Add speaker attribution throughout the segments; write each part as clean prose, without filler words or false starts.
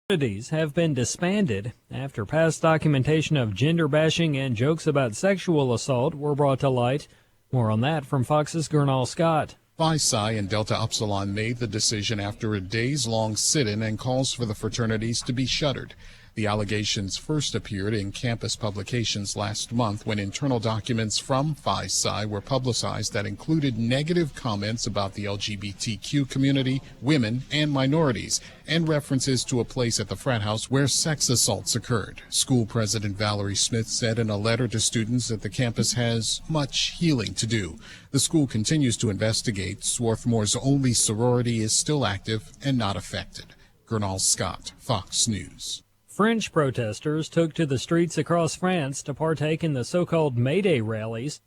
Speaker 1: Fraternities have been disbanded after past documentation of gender bashing and jokes about sexual assault were brought to light. More on that from Fox's Gernal Scott.
Speaker 2: Phi Psi and Delta Upsilon made the decision after a days-long sit-in and calls for the fraternities to be shuttered. The allegations first appeared in campus publications last month when internal documents from Phi Psi were publicized that included negative comments about the LGBTQ community, women, and minorities, and references to a place at the frat house where sex assaults occurred. School President Valerie Smith said in a letter to students that the campus has much healing to do. The school continues to investigate. Swarthmore's only sorority is still active and not affected. Gernal Scott, Fox News.
Speaker 1: French protesters took to the streets across France to partake in the so-called May Day rallies.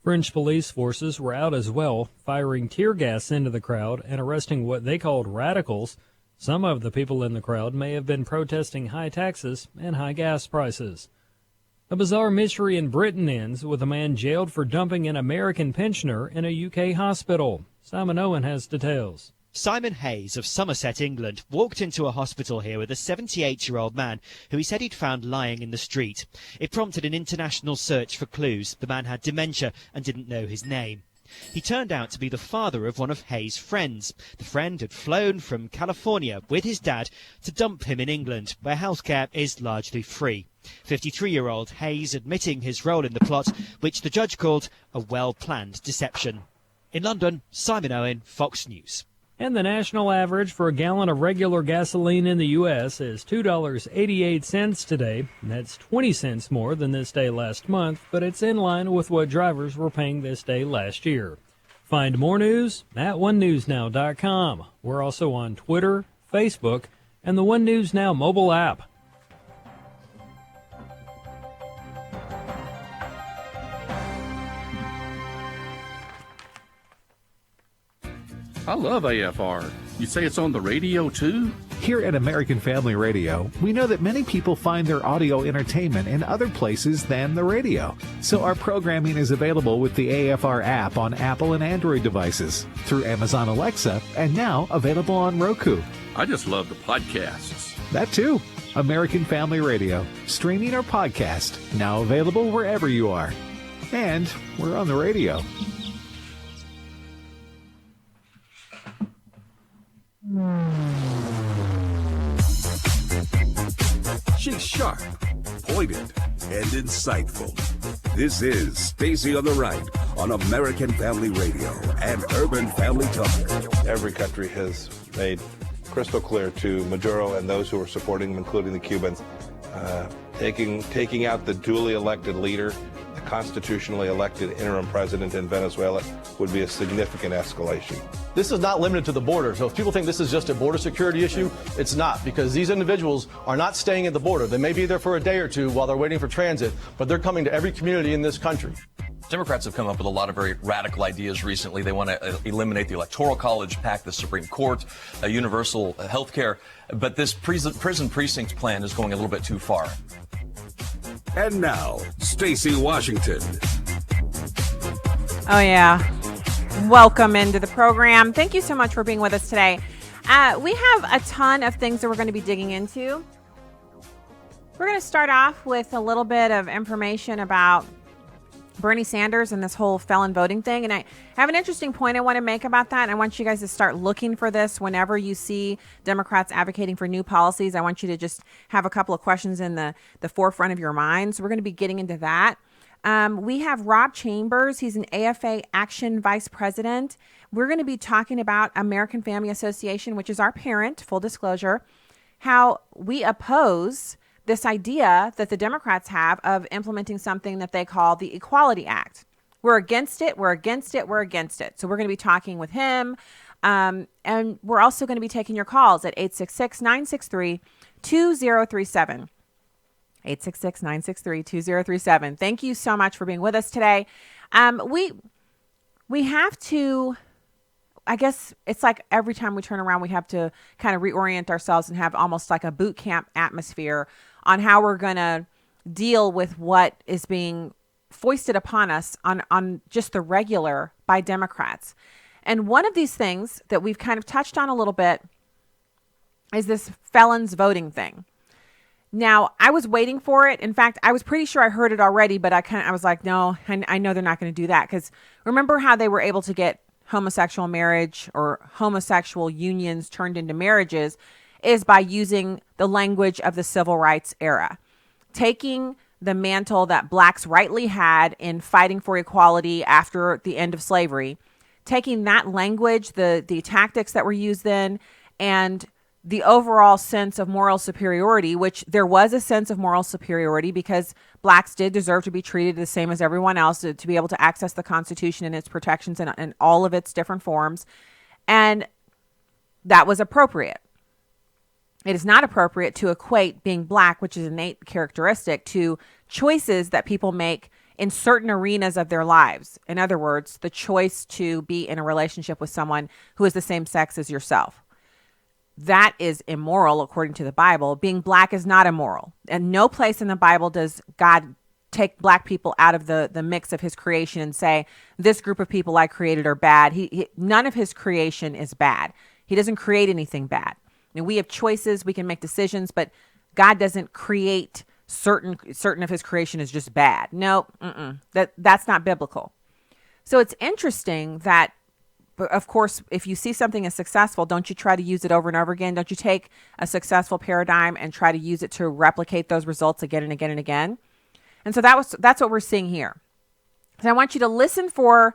Speaker 1: French police forces were out as well, firing tear gas into the crowd and arresting what they called radicals. Some of the people in the crowd may have been protesting high taxes and high gas prices. A bizarre mystery in Britain ends with a man jailed for dumping an American pensioner in a UK hospital. Simon Owen has details.
Speaker 3: Simon Hayes of Somerset, England, walked into a hospital here with a 78-year-old man who he said he'd found lying in the street. It prompted an international search for clues. The man had dementia and didn't know his name. He turned out to be the father of one of Hayes' friends. The friend had flown from California with his dad to dump him in England, where healthcare is largely free. 53-year-old Hayes admitting his role in the plot, which the judge called a well-planned deception. In London, Simon Owen, Fox News.
Speaker 1: And the national average for a gallon of regular gasoline in the U.S. is $2.88 today. That's 20 cents more than this day last month, but it's in line with what drivers were paying this day last year. Find more news at onenewsnow.com. We're also on Twitter, Facebook, and the One News Now mobile app.
Speaker 4: I love AFR. You say it's on the radio, too?
Speaker 5: Here at American Family Radio, we know that many people find their audio entertainment in other places than the radio. So our programming is available with the AFR app on Apple and Android devices, through Amazon Alexa, and now available on Roku.
Speaker 4: I just love the podcasts.
Speaker 5: That too. American Family Radio, streaming or podcast, now available wherever you are. And we're on the radio.
Speaker 6: She's sharp, pointed, and insightful. This is Stacy on the Right on American Family Radio and Urban Family Talk.
Speaker 7: Every country has made crystal clear to Maduro and those who are supporting him, including the Cubans, taking out the duly elected leader, the constitutionally elected interim president in Venezuela, would be a significant escalation.
Speaker 8: This is not limited to the border. So if people think this is just a border security issue, it's not, because these individuals are not staying at the border. They may be there for a day or two while they're waiting for transit, but they're coming to every community in this country.
Speaker 9: Democrats have come up with a lot of very radical ideas recently. They want to eliminate the Electoral College, pack the Supreme Court, universal health care. But this prison precinct plan is going a little bit too far.
Speaker 6: And now, Stacy Washington.
Speaker 10: Oh, yeah. Welcome into the program. Thank you so much for being with us today. We have a ton of things that we're going to be digging into. We're going to start off with a little bit of information about Bernie Sanders and this whole felon voting thing. And I have an interesting point I want to make about that. And I want you guys to start looking for this whenever you see Democrats advocating for new policies. I want you to just have a couple of questions in the forefront of your mind. So we're going to be getting into that. We have Rob Chambers. He's an AFA Action Vice President. We're going to be talking about American Family Association, which is our parent, full disclosure, how we oppose this idea that the Democrats have of implementing something that they call the Equality Act. We're against it. We're against it. We're against it. So we're going to be talking with him. And we're also going to be taking your calls at 866-963-2037. 866-963-2037. Thank you so much for being with us today. We have to, I guess it's like every time we turn around, we have to kind of reorient ourselves and have almost like a boot camp atmosphere on how we're going to deal with what is being foisted upon us on just the regular by Democrats. And one of these things that we've kind of touched on a little bit is this felons voting thing. Now, I was waiting for it. In fact, I was pretty sure I heard it already, but I was like, no, I know they're not going to do that. Because remember how they were able to get homosexual marriage or homosexual unions turned into marriages is by using the language of the civil rights era, taking the mantle that blacks rightly had in fighting for equality after the end of slavery, taking that language, the tactics that were used then, and the overall sense of moral superiority, which there was a sense of moral superiority because blacks did deserve to be treated the same as everyone else, to be able to access the Constitution and its protections in all of its different forms. And that was appropriate. It is not appropriate to equate being black, which is an innate characteristic, to choices that people make in certain arenas of their lives. In other words, the choice to be in a relationship with someone who is the same sex as yourself. That is immoral according to the Bible. Being black is not immoral. And no place in the Bible does God take black people out of the mix of his creation and say, this group of people I created are bad. None of his creation is bad. He doesn't create anything bad. I mean, we have choices, we can make decisions, but God doesn't create certain of his creation is just bad. No, that's not biblical. So it's interesting that, of course, if you see something as successful, don't you try to use it over and over again? Don't you take a successful paradigm and try to use it to replicate those results again and again and again? And so that's what we're seeing here. So I want you to listen for,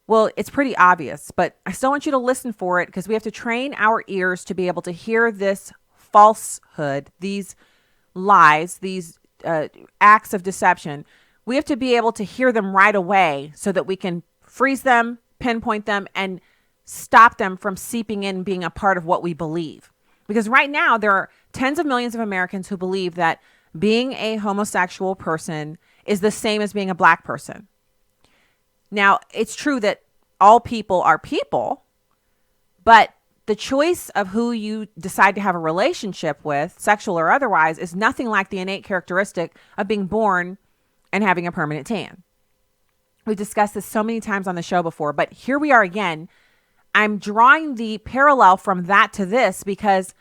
Speaker 10: well, it's pretty obvious, but I still want you to listen for it because we have to train our ears to be able to hear this falsehood, these lies, these acts of deception. We have to be able to hear them right away so that we can freeze them, pinpoint them, and stop them from seeping in, being a part of what we believe. Because right now there are tens of millions of Americans who believe that being a homosexual person is the same as being a black person. Now, it's true that all people are people, but the choice of who you decide to have a relationship with, sexual or otherwise, is nothing like the innate characteristic of being born and having a permanent tan. We've discussed this so many times on the show before, but here we are again. I'm drawing the parallel from that to this because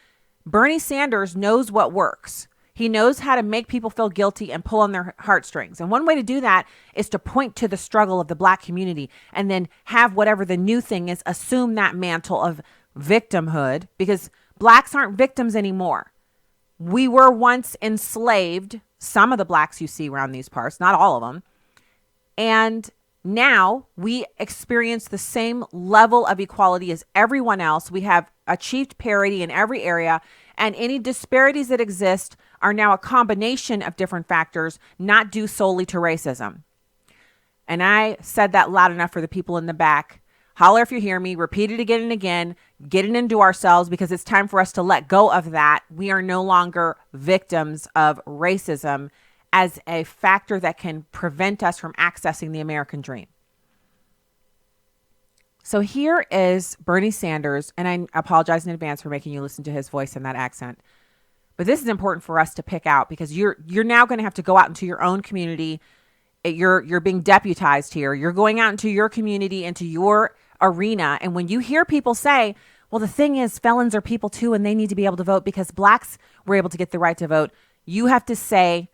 Speaker 10: Bernie Sanders knows what works. He knows how to make people feel guilty and pull on their heartstrings. And one way to do that is to point to the struggle of the black community and then have whatever the new thing is, assume that mantle of victimhood, because blacks aren't victims anymore. We were once enslaved, some of the blacks you see around these parts, not all of them. And now we experience the same level of equality as everyone else. We have achieved parity in every area, and any disparities that exist are now a combination of different factors, not due solely to racism. And I said that loud enough for the people in the back. Holler if you hear me, repeat it again and again, get it into ourselves because it's time for us to let go of that. We are no longer victims of racism as a factor that can prevent us from accessing the American dream. So here is Bernie Sanders, and I apologize in advance for making you listen to his voice in that accent. But this is important for us to pick out because you're now going to have to go out into your own community. You're being deputized here. You're going out into your community, into your arena. And when you hear people say, well, the thing is felons are people too, and they need to be able to vote because blacks were able to get the right to vote, you have to say,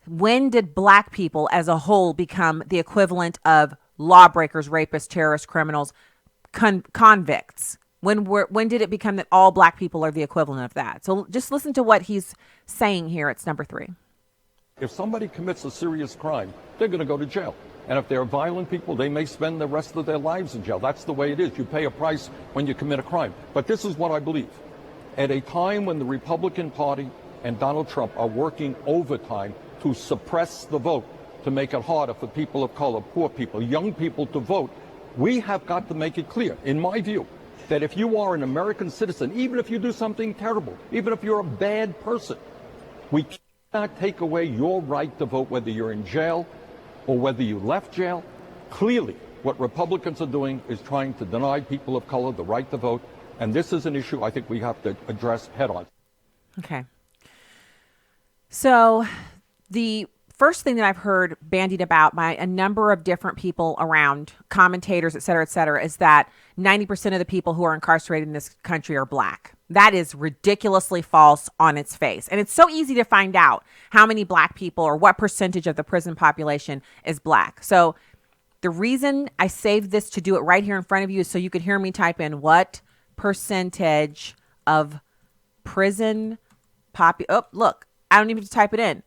Speaker 10: when did black people as a whole become the equivalent of lawbreakers, rapists, terrorists, criminals, convicts? When did it become that all black people are the equivalent of that? So just listen to what he's saying here. It's number 3.
Speaker 11: If somebody commits a serious crime, they're going to go to jail. And if they're violent people, they may spend the rest of their lives in jail. That's the way it is. You pay a price when you commit a crime. But this is what I believe. At a time when the Republican Party and Donald Trump are working overtime to suppress the vote, to make it harder for people of color, poor people, young people to vote, we have got to make it clear, in my view, that if you are an American citizen, even if you do something terrible, even if you're a bad person, we cannot take away your right to vote, whether you're in jail or whether you left jail. Clearly, what Republicans are doing is trying to deny people of color the right to vote, and this is an issue I think we have to address head on.
Speaker 10: Okay. So the first thing that I've heard bandied about by a number of different people around, commentators, et cetera, is that 90% of the people who are incarcerated in this country are black. That is ridiculously false on its face. And it's so easy to find out how many black people or what percentage of the prison population is black. So the reason I saved this to do it right here in front of you is so you could hear me type in what percentage of prison look, I don't even have to type it in.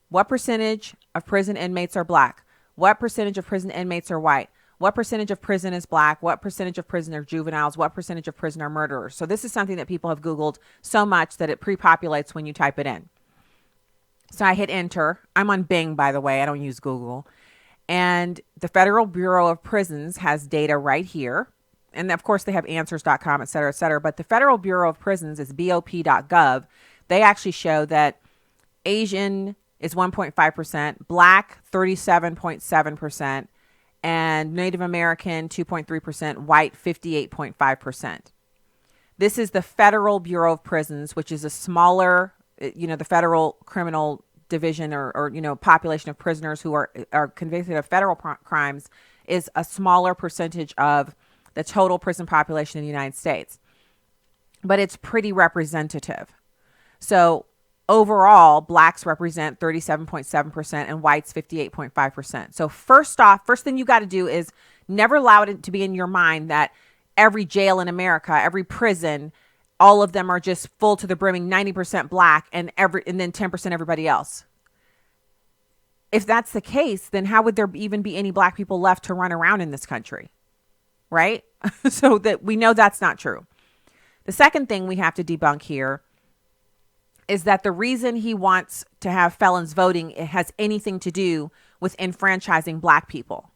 Speaker 10: What percentage of prison inmates are black? What percentage of prison inmates are white? What percentage of prison is black? What percentage of prison are juveniles? What percentage of prison are murderers? So this is something that people have Googled so much that it pre-populates when you type it in. So I hit enter. I'm on Bing, by the way. I don't use Google. And the Federal Bureau of Prisons has data right here. And of course, they have answers.com, et cetera, et cetera. But the Federal Bureau of Prisons is bop.gov. They actually show that Asian is 1.5%, Black 37.7%, and Native American 2.3%, white 58.5%. This is the Federal Bureau of Prisons, which is a smaller, the federal criminal division or population of prisoners who are convicted of federal crimes is a smaller percentage of the total prison population in the United States. But it's pretty representative. So overall, blacks represent 37.7% and whites 58.5%. So first thing you got to do is never allow it to be in your mind that every jail in America, every prison, all of them are just full to the brimming 90% black and then 10% everybody else. If that's the case, then how would there even be any black people left to run around in this country? Right? So that we know that's not true. The second thing we have to debunk here is that the reason he wants to have felons voting, it has anything to do with enfranchising black people.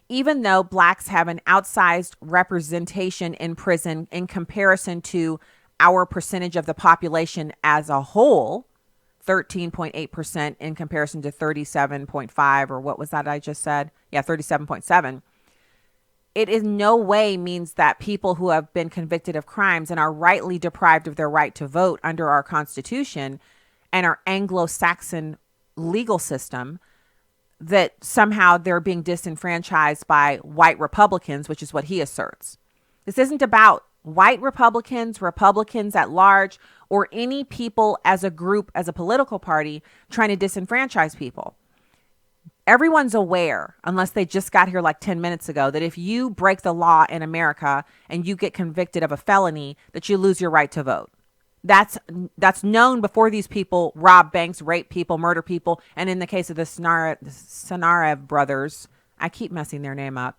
Speaker 10: Even though blacks have an outsized representation in prison in comparison to our percentage of the population as a whole, 13.8% in comparison to 37.5, or what was that I just said? Yeah, 37.7. It in no way means that people who have been convicted of crimes and are rightly deprived of their right to vote under our Constitution and our Anglo-Saxon legal system, that somehow they're being disenfranchised by white Republicans, which is what he asserts. This isn't about white Republicans, Republicans at large, or any people as a group, as a political party trying to disenfranchise people. Everyone's aware, unless they just got here like 10 minutes ago, that if you break the law in America and you get convicted of a felony, that you lose your right to vote. That's known before these people rob banks, rape people, murder people. And in the case of the Tsarnaev brothers, I keep messing their name up.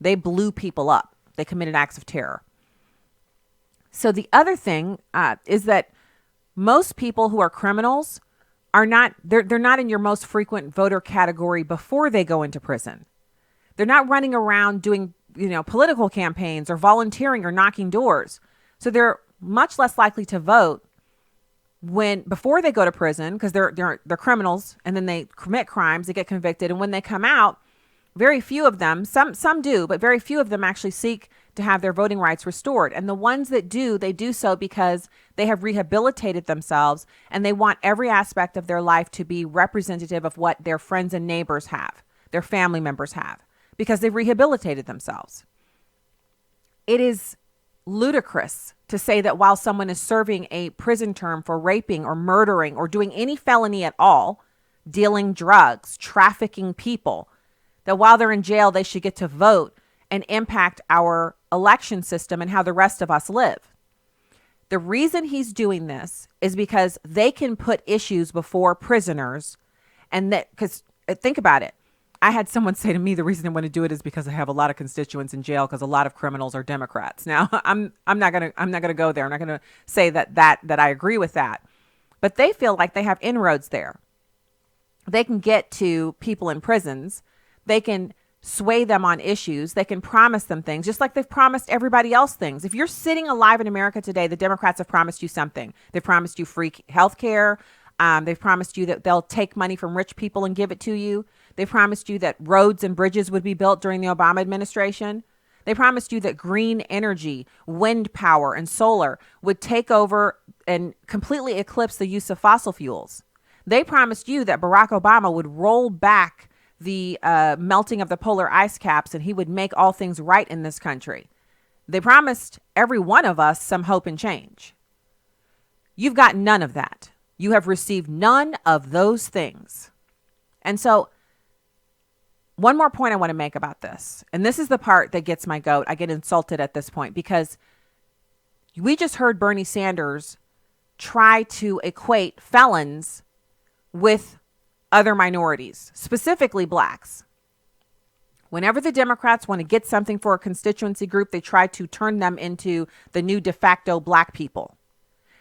Speaker 10: They blew people up. They committed acts of terror. So the other thing is that most people who are criminals are not, they're not in your most frequent voter category before they go into prison. They're not running around doing, political campaigns or volunteering or knocking doors. So they're much less likely to vote before they go to prison, because they're criminals, and then they commit crimes, they get convicted, and when they come out, very few of them, some do, but very few of them actually seek to have their voting rights restored. And the ones that do, they do so because they have rehabilitated themselves and they want every aspect of their life to be representative of what their friends and neighbors have, their family members have, because they've rehabilitated themselves. It is ludicrous to say that while someone is serving a prison term for raping or murdering or doing any felony at all, dealing drugs, trafficking people, that while they're in jail, they should get to vote and impact our election system and how the rest of us live. The reason he's doing this is because they can put issues before prisoners, and that, because think about it. I had someone say to me, the reason I want to do it is because I have a lot of constituents in jail, because a lot of criminals are Democrats. Now, I'm not gonna go there. I'm not gonna say that I agree with that, but they feel like they have inroads there. They can get to people in prisons. They can sway them on issues. They can promise them things, just like they've promised everybody else things. If you're sitting alive in America today, the Democrats have promised you something. They've promised you free health care. They've promised you that they'll take money from rich people and give it to you. They promised you that roads and bridges would be built during the Obama administration. They promised you that green energy, wind power, and solar would take over and completely eclipse the use of fossil fuels. They promised you that Barack Obama would roll back the melting of the polar ice caps and he would make all things right in this country. They promised every one of us some hope and change. You've got none of that. You have received none of those things. And so one more point I want to make about this, and this is the part that gets my goat. I get insulted at this point because we just heard Bernie Sanders try to equate felons with other minorities, specifically blacks. Whenever the Democrats want to get something for a constituency group, they try to turn them into the new de facto black people.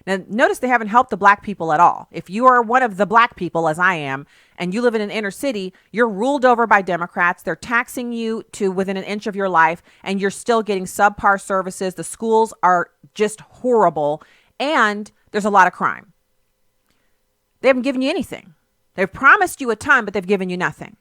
Speaker 10: Now, notice they haven't helped the black people at all. If you are one of the black people, as I am, and you live in an inner city, you're ruled over by Democrats. They're taxing you to within an inch of your life, and you're still getting subpar services. The schools are just horrible, and there's a lot of crime. They haven't given you anything. They've promised you a ton, but they've given you nothing.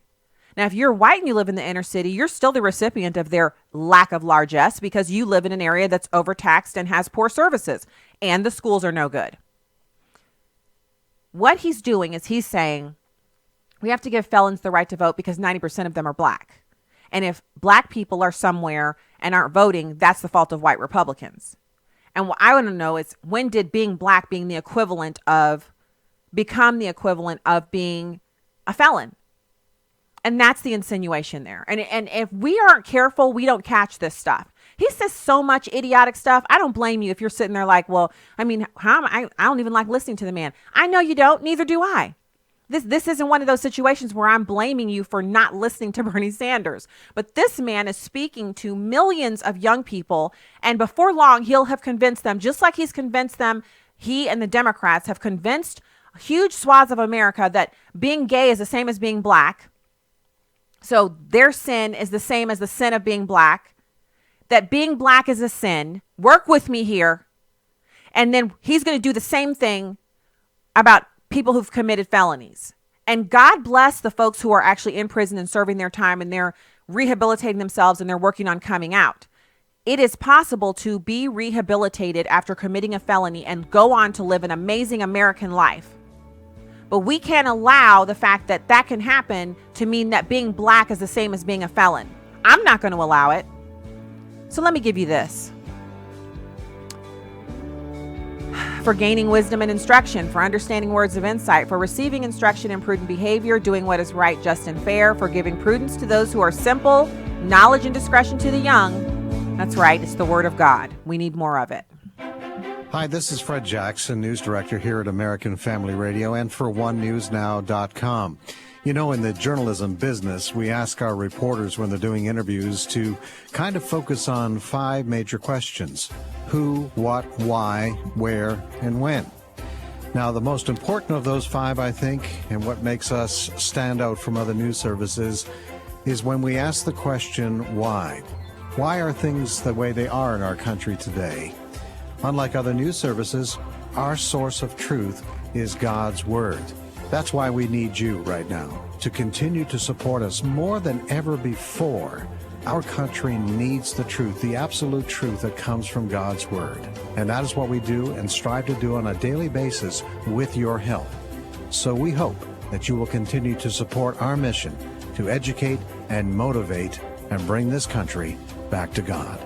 Speaker 10: Now, if you're white and you live in the inner city, you're still the recipient of their lack of largesse because you live in an area that's overtaxed and has poor services, and the schools are no good. What he's doing is he's saying we have to give felons the right to vote because 90% of them are black. And if black people are somewhere and aren't voting, that's the fault of white Republicans. And what I want to know is, when did being black become the equivalent of being a felon? And that's the insinuation there. And if we aren't careful, we don't catch this stuff. He says so much idiotic stuff. I don't blame you if you're sitting there like, well, I mean, I don't even like listening to the man. I know you don't. Neither do I. This isn't one of those situations where I'm blaming you for not listening to Bernie Sanders. But this man is speaking to millions of young people. And before long, he'll have convinced them, just like he's convinced them, he and the Democrats have convinced huge swaths of America that being gay is the same as being black. So their sin is the same as the sin of being black, that being black is a sin. Work with me here. And then he's going to do the same thing about people who've committed felonies. And God bless the folks who are actually in prison and serving their time, and they're rehabilitating themselves and they're working on coming out. It is possible to be rehabilitated after committing a felony and go on to live an amazing American life. But we can't allow the fact that that can happen to mean that being black is the same as being a felon. I'm not going to allow it. So let me give you this. For gaining wisdom and instruction, for understanding words of insight, for receiving instruction in prudent behavior, doing what is right, just, and fair, for giving prudence to those who are simple, knowledge and discretion to the young. That's right, it's the word of God. We need more of it.
Speaker 12: Hi, this is Fred Jackson, news director here at American Family Radio and for OneNewsNow.com. You know, in the journalism business, we ask our reporters when they're doing interviews to kind of focus on 5 major questions: who, what, why, where, and when. Now, the most important of those 5, I think, and what makes us stand out from other news services, is when we ask the question, why? Why are things the way they are in our country today? Unlike other news services, our source of truth is God's Word. That's why we need you right now to continue to support us more than ever before. Our country needs the truth, the absolute truth that comes from God's Word. And that is what we do and strive to do on a daily basis with your help. So we hope that you will continue to support our mission to educate and motivate and bring this country back to God.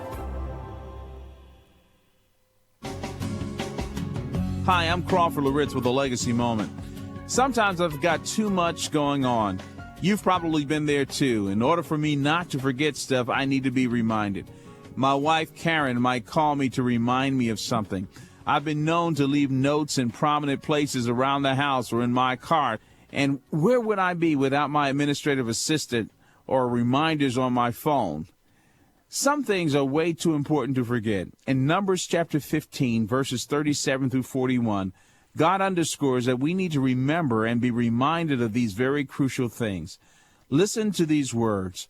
Speaker 13: Hi, I'm Crawford Loritz with a Legacy Moment. Sometimes I've got too much going on. You've probably been there too. In order for me not to forget stuff, I need to be reminded. My wife, Karen, might call me to remind me of something. I've been known to leave notes in prominent places around the house or in my car. And where would I be without my administrative assistant or reminders on my phone? Some things are way too important to forget. In Numbers chapter 15, verses 37 through 41, God underscores that we need to remember and be reminded of these very crucial things. Listen to these words.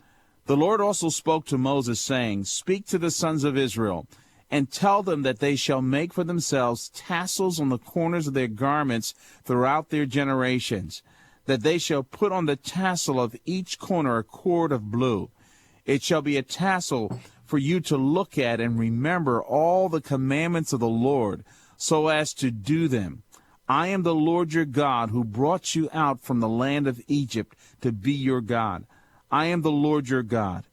Speaker 13: The Lord also spoke to Moses, saying, "Speak to the sons of Israel, and tell them that they shall make for themselves tassels on the corners of their garments throughout their generations, that they shall put on the tassel of each corner a cord of blue. It shall be a tassel for you to look at and remember all the commandments of the Lord, so as to do them. I am the Lord your God, who brought you out from the land of Egypt to be your God. I am the Lord your God."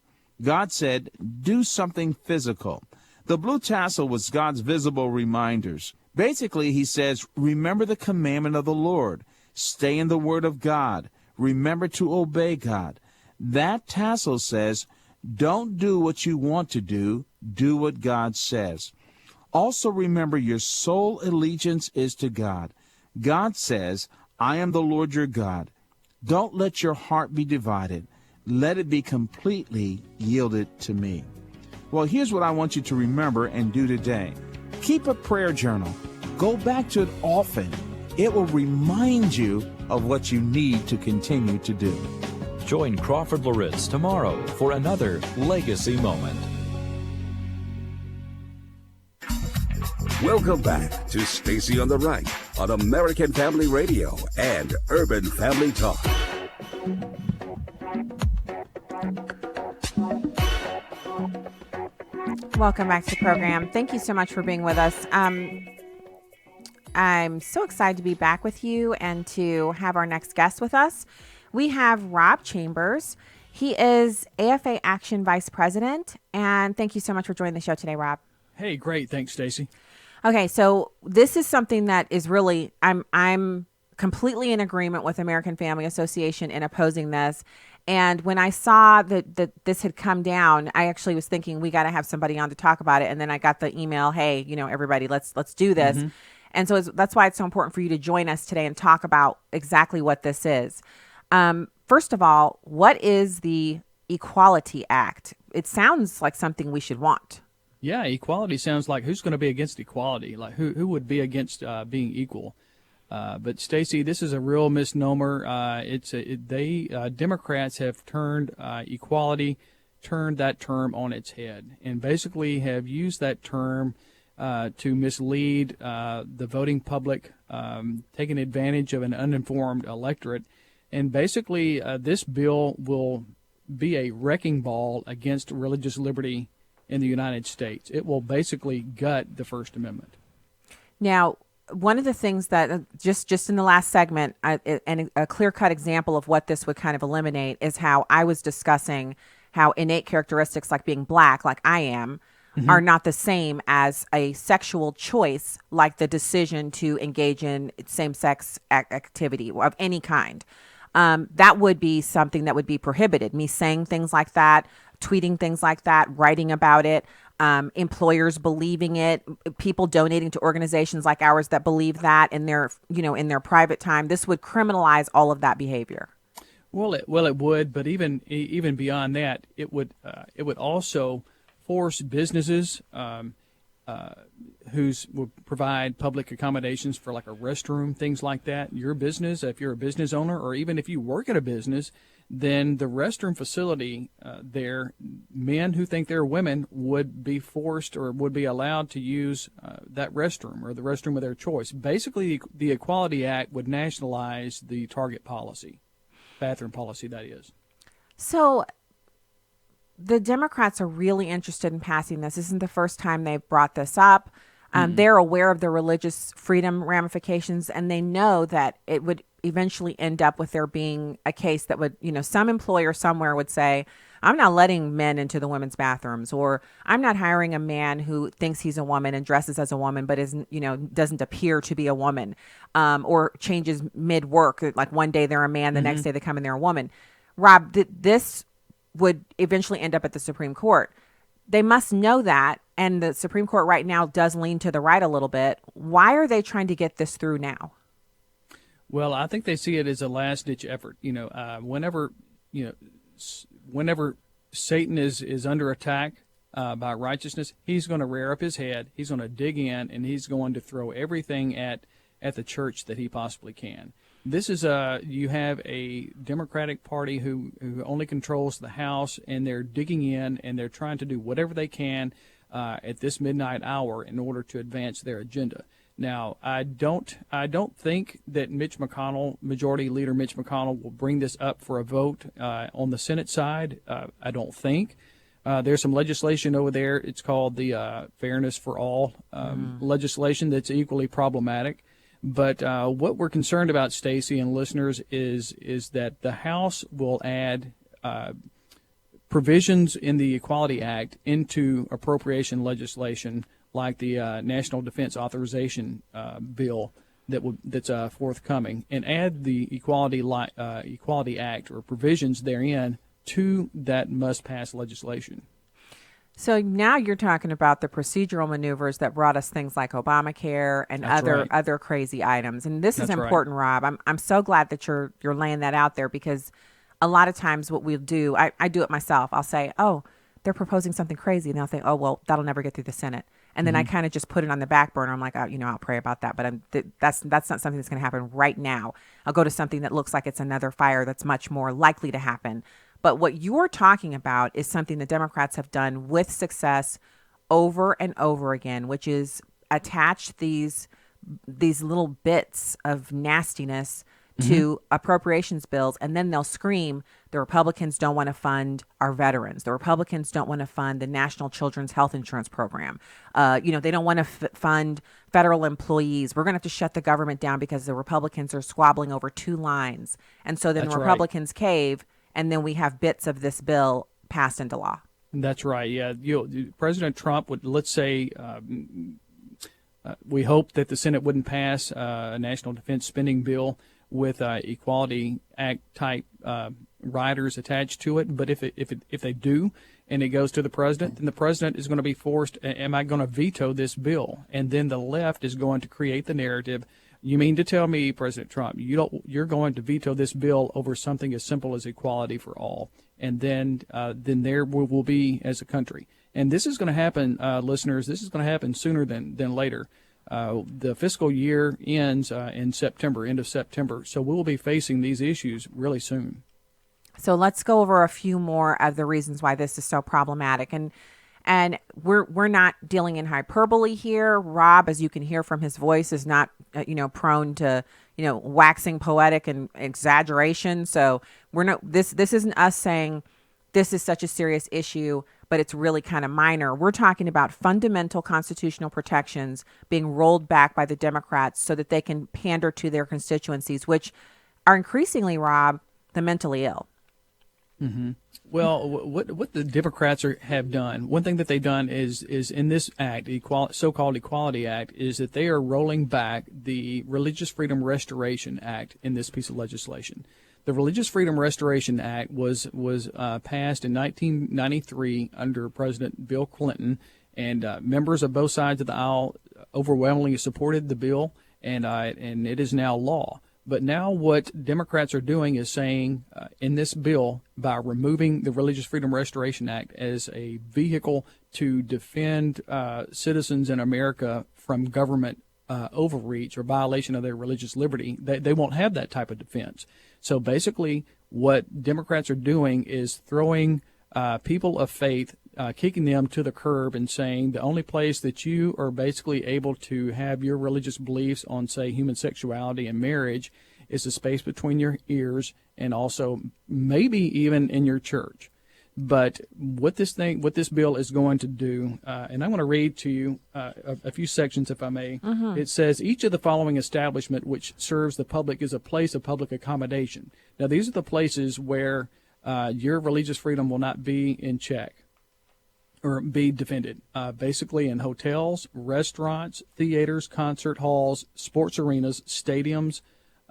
Speaker 13: God said, do something physical. The blue tassel was God's visible reminders. Basically, he says, remember the commandment of the Lord. Stay in the word of God. Remember to obey God. That tassel says, don't do what you want to do what God says. Also remember your sole allegiance is to God. God says, I am the Lord your God. Don't let your heart be divided. Let it be completely yielded to me. Well, here's what I want you to remember and do today. Keep a prayer journal. Go back to it often. It will remind you of what you need to continue to do.
Speaker 14: Join Crawford Loritz tomorrow for another Legacy Moment.
Speaker 6: Welcome back to Stacy on the Right on American Family Radio and Urban Family Talk.
Speaker 10: Welcome back to the program. Thank you so much for being with us. I'm so excited to be back with you and to have our next guest with us. We have Rob Chambers. He is AFA Action Vice President. And thank you so much for joining the show today, Rob.
Speaker 15: Hey, great. Thanks, Stacy.
Speaker 10: Okay, so this is something that is really, I'm completely in agreement with American Family Association in opposing this. And when I saw that this had come down, I actually was thinking we got to have somebody on to talk about it. And then I got the email, hey, everybody, let's do this. Mm-hmm. And so that's why it's so important for you to join us today and talk about exactly what this is. First of all, what is the Equality Act? It sounds like something we should want.
Speaker 15: Yeah, equality sounds like who's going to be against equality? Like who would be against being equal? But Stacy, this is a real misnomer. Democrats have turned equality, turned that term on its head, and basically have used that term to mislead the voting public, taking advantage of an uninformed electorate. And basically, this bill will be a wrecking ball against religious liberty in the United States. It will basically gut the First Amendment.
Speaker 10: Now, one of the things that just in the last segment, and a clear-cut example of what this would kind of eliminate is how I was discussing how innate characteristics like being black, like I am, are not the same as a sexual choice, like the decision to engage in same-sex activity of any kind. That would be something that would be prohibited. Me saying things like that, tweeting things like that, writing about it, employers believing it, people donating to organizations like ours that believe that in their private time. This would criminalize all of that behavior.
Speaker 15: Well, it would, but even beyond that, it would also force businesses who will provide public accommodations for like a restroom, things like that. Your business, if you're a business owner, or even if you work at a business, then the restroom facility there, men who think they're women would be forced or would be allowed to use that restroom or the restroom of their choice. Basically, the Equality Act would nationalize the Target policy, bathroom policy, that is.
Speaker 10: So the Democrats are really interested in passing this. This isn't the first time they've brought this up. They're aware of the religious freedom ramifications, and they know that it would eventually end up with there being a case that would, some employer somewhere would say, I'm not letting men into the women's bathrooms, or I'm not hiring a man who thinks he's a woman and dresses as a woman, but isn't, doesn't appear to be a woman, or changes mid-work. Like one day they're a man, the next day they come in, they're a woman. Rob, this would eventually end up at the Supreme Court. They must know that, and the Supreme Court right now does lean to the right a little bit. Why are they trying to get this through now?
Speaker 15: Well, I think they see it as a last-ditch effort. Whenever Satan is under attack by righteousness, he's going to rear up his head, he's going to dig in, and he's going to throw everything at the church that he possibly can. This is you have a Democratic Party who only controls the House, and they're digging in and they're trying to do whatever they can at this midnight hour in order to advance their agenda. Now, I don't think that Majority Leader Mitch McConnell will bring this up for a vote on the Senate side. I don't think. There's some legislation over there. It's called the Fairness for All legislation that's equally problematic. But what we're concerned about, Stacy and listeners, is that the House will add provisions in the Equality Act into appropriation legislation like the National Defense Authorization bill that's forthcoming, and add the Equality Act or provisions therein to that must-pass legislation.
Speaker 10: So now you're talking about the procedural maneuvers that brought us things like Obamacare and other crazy items. And this is important, Rob. I'm so glad that you're laying that out there, because a lot of times what we'll do, I do it myself. I'll say, oh, they're proposing something crazy. And they'll think, oh, well, that'll never get through the Senate. And then I kind of just put it on the back burner. I'm like, oh, I'll pray about that. But that's not something that's going to happen right now. I'll go to something that looks like it's another fire that's much more likely to happen. But what you're talking about is something the Democrats have done with success over and over again, which is attach these little bits of nastiness to appropriations bills, and then they'll scream, the Republicans don't want to fund our veterans. The Republicans don't want to fund the National Children's Health Insurance Program. They don't want to fund federal employees. We're going to have to shut the government down because the Republicans are squabbling over 2 lines. And so then the Republicans cave, and then we have bits of this bill passed into law. That's right. Yeah. President Trump would, let's say, we hope that the Senate wouldn't pass a national defense spending bill with Equality Act type riders attached to it. But if they do, and it goes to the president, then the president is going to be forced, am I going to veto this bill? And then the left is going to create the narrative. You mean to tell me, President Trump, you're going to veto this bill over something as simple as equality for all? And then there will be as a country. And this is going to happen, listeners, this is going to happen sooner than later. The fiscal year ends in September, end of September. So we'll be facing these issues really soon. So let's go over a few more of the reasons why this is so problematic. And we're not dealing in hyperbole here. Rob, as you can hear from his voice, is not prone to waxing poetic and exaggeration. So we're not. This isn't us saying this is such a serious issue, but it's really kind of minor. We're talking about fundamental constitutional protections being rolled back by the Democrats so that they can pander to their constituencies, which are increasingly, Rob, the mentally ill. Mm-hmm. Well, what the Democrats have done, one thing that they've done is in this act, so-called Equality Act, is that they are rolling back the Religious Freedom Restoration Act in this piece of legislation. The Religious Freedom Restoration Act was passed in 1993 under President Bill Clinton, and members of both sides of the aisle overwhelmingly supported the bill, and it is now law. But now what Democrats are doing is saying in this bill, by removing the Religious Freedom Restoration Act as a vehicle to defend citizens in America from government overreach or violation of their religious liberty, they won't have that type of defense. So basically what Democrats are doing is throwing people of faith, kicking them to the curb and saying the only place that you are basically able to have your religious beliefs on, say, human sexuality and marriage is the space between your ears, and also maybe even in your church. But what this bill is going to do, and I want to read to you a few sections, if I may. Mm-hmm. It says, each of the following establishment which serves the public is a place of public accommodation. Now, these are the places where your religious freedom will not be in check or be defended. Basically in hotels, restaurants, theaters, concert halls, sports arenas, stadiums,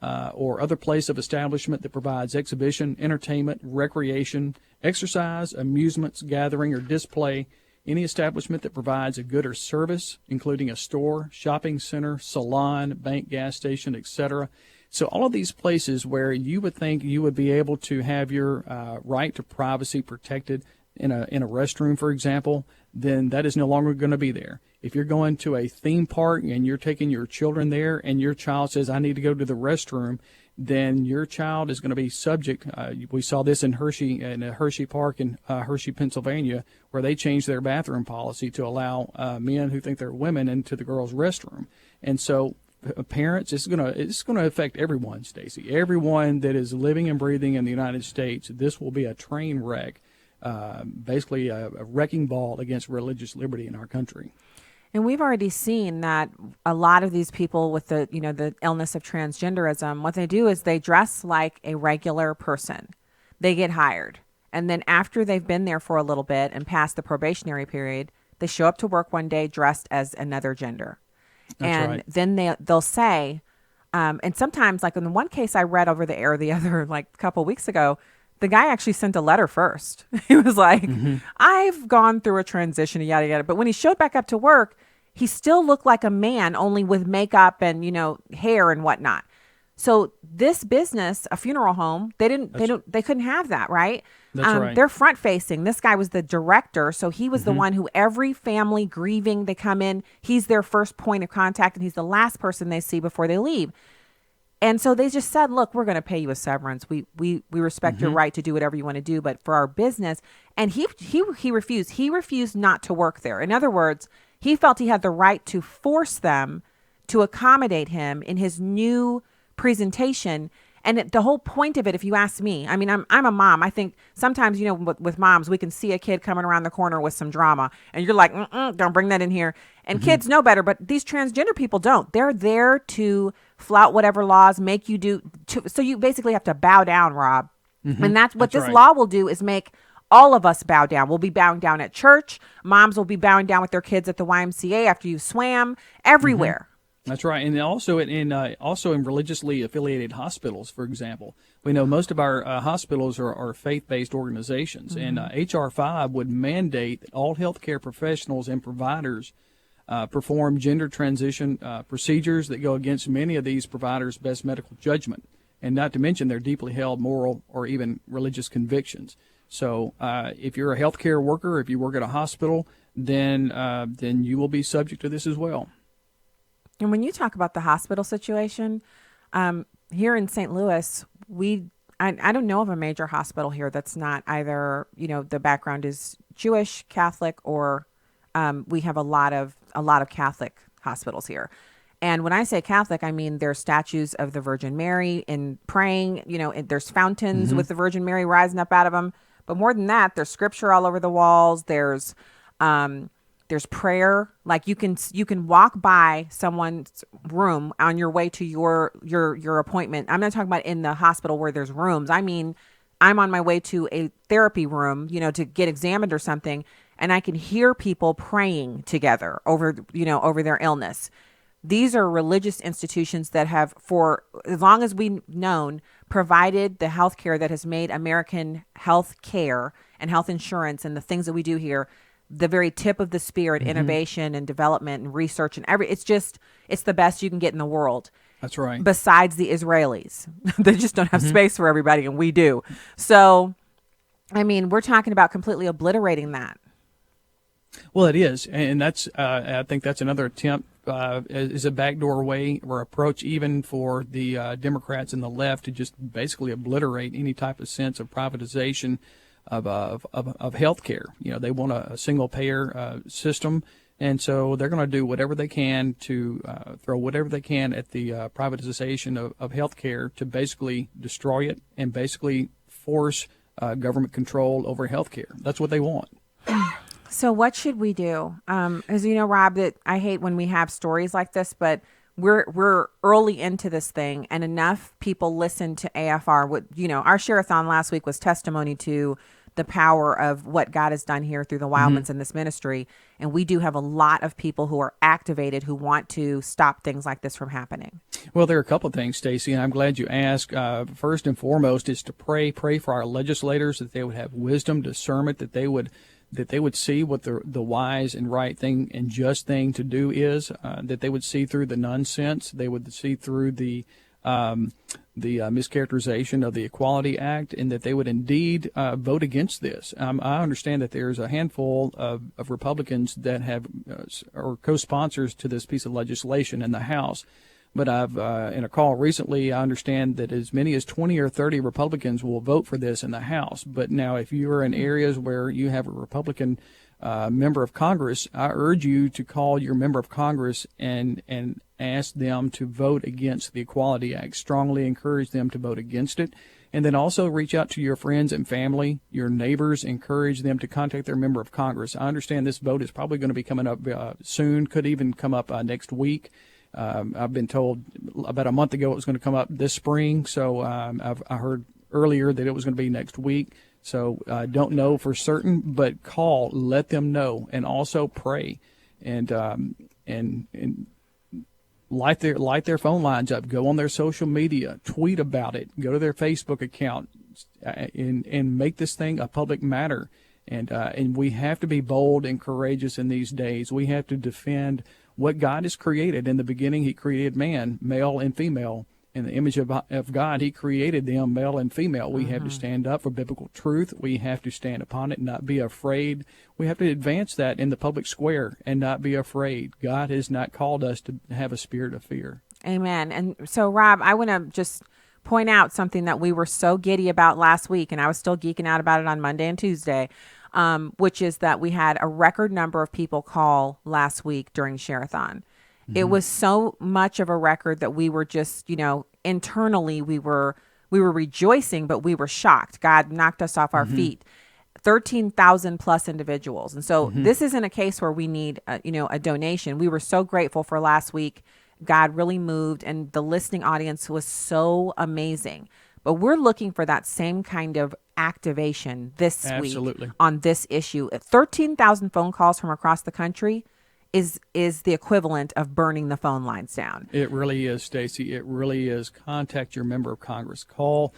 Speaker 10: or other place of establishment that provides exhibition, entertainment, recreation, exercise, amusements, gathering, or display, any establishment that provides a good or service, including a store, shopping center, salon, bank, gas station, etc. So all of these places where you would think you would be able to have your right to privacy protected in a restroom, for example, then that is no longer going to be there. If you're going to a theme park and you're taking your children there and your child says, I need to go to the restroom, then your child is going to be subject. We saw this in Hershey Park in Hershey, Pennsylvania, where they changed their bathroom policy to allow men who think they're women into the girls' restroom. And so parents, it's going to affect everyone, Stacy. Everyone that is living and breathing in the United States, this will be a train wreck, basically a wrecking ball against religious liberty in our country. And we've already seen that a lot of these people with the illness of transgenderism, what they do is they dress like a regular person. They get hired And then after they've been there for a little bit and passed the probationary period, they show up to work one day dressed as another gender.
Speaker 15: That's
Speaker 10: and
Speaker 15: right.
Speaker 10: then they'll say, and sometimes, like in the one case I read over the air the other, like a couple weeks ago, the guy actually sent a letter first. He was like, I've gone through a transition, yada, yada. But when he showed back up to work, he still looked like a man, only with makeup and, hair and whatnot. So this business, a funeral home, they couldn't have that, right?
Speaker 15: That's right.
Speaker 10: They're front facing. This guy was the director. So he was the one who every family grieving, they come in, he's their first point of contact, and he's the last person they see before they leave. And so they just said, look, we're going to pay you a severance. We respect your right to do whatever you want to do, but for our business. And he refused. He refused not to work there. In other words, he felt he had the right to force them to accommodate him in his new presentation. And the whole point of it, if you ask me, I mean, I'm a mom. I think sometimes, with moms, we can see a kid coming around the corner with some drama and you're like, don't bring that in here. And kids know better, but these transgender people don't. They're there to flout whatever laws make you do. So you basically have to bow down, Rob. And that's what this law will do, is make all of us bow down. We'll be bowing down at church. Moms will be bowing down with their kids at the YMCA after you swam, everywhere.
Speaker 15: That's right, and also in religiously affiliated hospitals, for example, we know most of our hospitals are faith-based organizations, and HR 5 would mandate that all healthcare professionals and providers perform gender transition procedures that go against many of these providers' best medical judgment, and not to mention their deeply held moral or even religious convictions. So, if you're a healthcare worker, if you work at a hospital, then you will be subject to this as well.
Speaker 10: And when you talk about the hospital situation, here in St. Louis, I don't know of a major hospital here that's not either, the background is Jewish, Catholic, or we have a lot of Catholic hospitals here. And when I say Catholic, I mean there's statues of the Virgin Mary in praying, there's fountains with the Virgin Mary rising up out of them. But more than that, there's scripture all over the walls. There's prayer. Like you can walk by someone's room on your way to your appointment. I'm not talking about in the hospital where there's rooms. I mean, I'm on my way to a therapy room, to get examined or something, and I can hear people praying together over their illness. These are religious institutions that have, for as long as we've known, provided the health care that has made American health care and health insurance and the things that we do here the very tip of the spear at innovation and development and research and it's the best you can get in the world.
Speaker 15: That's right.
Speaker 10: Besides the Israelis. They just don't have space for everybody, and we do. So, I mean, we're talking about completely obliterating that.
Speaker 15: Well, it is, and that's I think that's another attempt is a backdoor way or approach even for the Democrats and the left to just basically obliterate any type of sense of privatization of health care. They want a single payer system, and so they're going to do whatever they can to throw whatever they can at the privatization of health care to basically destroy it and basically force government control over health care. That's what they want.
Speaker 10: So what should we do? As you know, Rob, that I hate when we have stories like this, but we're early into this thing, and enough people listen to AFR. Our share-a-thon last week was testimony to the power of what God has done here through the Wildmans in this ministry. And we do have a lot of people who are activated who want to stop things like this from happening.
Speaker 15: Well, there are a couple of things, Stacy, and I'm glad you asked. First and foremost is to pray for our legislators, that they would have wisdom, discernment, that they would see what the wise and right thing and just thing to do is, that they would see through the nonsense, they would see through the mischaracterization of the Equality Act, and that they would indeed vote against this. I understand that there's a handful of Republicans that have are co-sponsors to this piece of legislation in the House. But I've in a call recently, I understand that as many as 20 or 30 Republicans will vote for this in the House. But now, if you are in areas where you have a Republican member of Congress, I urge you to call your member of Congress and ask them to vote against the Equality Act. Strongly encourage them to vote against it. And then also reach out to your friends and family, your neighbors, encourage them to contact their member of Congress. I understand this vote is probably going to be coming up soon, could even come up next week. I've been told about a month ago it was going to come up this spring, so I heard earlier that it was going to be next week. So don't know for certain, but call, let them know, and also pray, and light their phone lines up. Go on their social media, tweet about it, go to their Facebook account, and make this thing a public matter. And we have to be bold and courageous in these days. We have to defend what God has created. In the beginning, He created man, male and female. In the image of God, He created them, male and female. We have to stand up for biblical truth. We have to stand upon it, not be afraid. We have to advance that in the public square and not be afraid. God has not called us to have a spirit of fear.
Speaker 10: Amen. And so, Rob, I want to just point out something that we were so giddy about last week, and I was still geeking out about it on Monday and Tuesday, which is that we had a record number of people call last week during Share-a-thon. It was so much of a record that we were just, internally we were rejoicing, but we were shocked. God knocked us off our feet. 13,000 plus individuals. And so this isn't a case where we need, a donation. We were so grateful for last week. God really moved, and the listening audience was so amazing. But we're looking for that same kind of activation this week on this issue. 13,000 phone calls from across the country is the equivalent of burning the phone lines down.
Speaker 15: It really is, Stacy. It really is. Contact your member of Congress. Call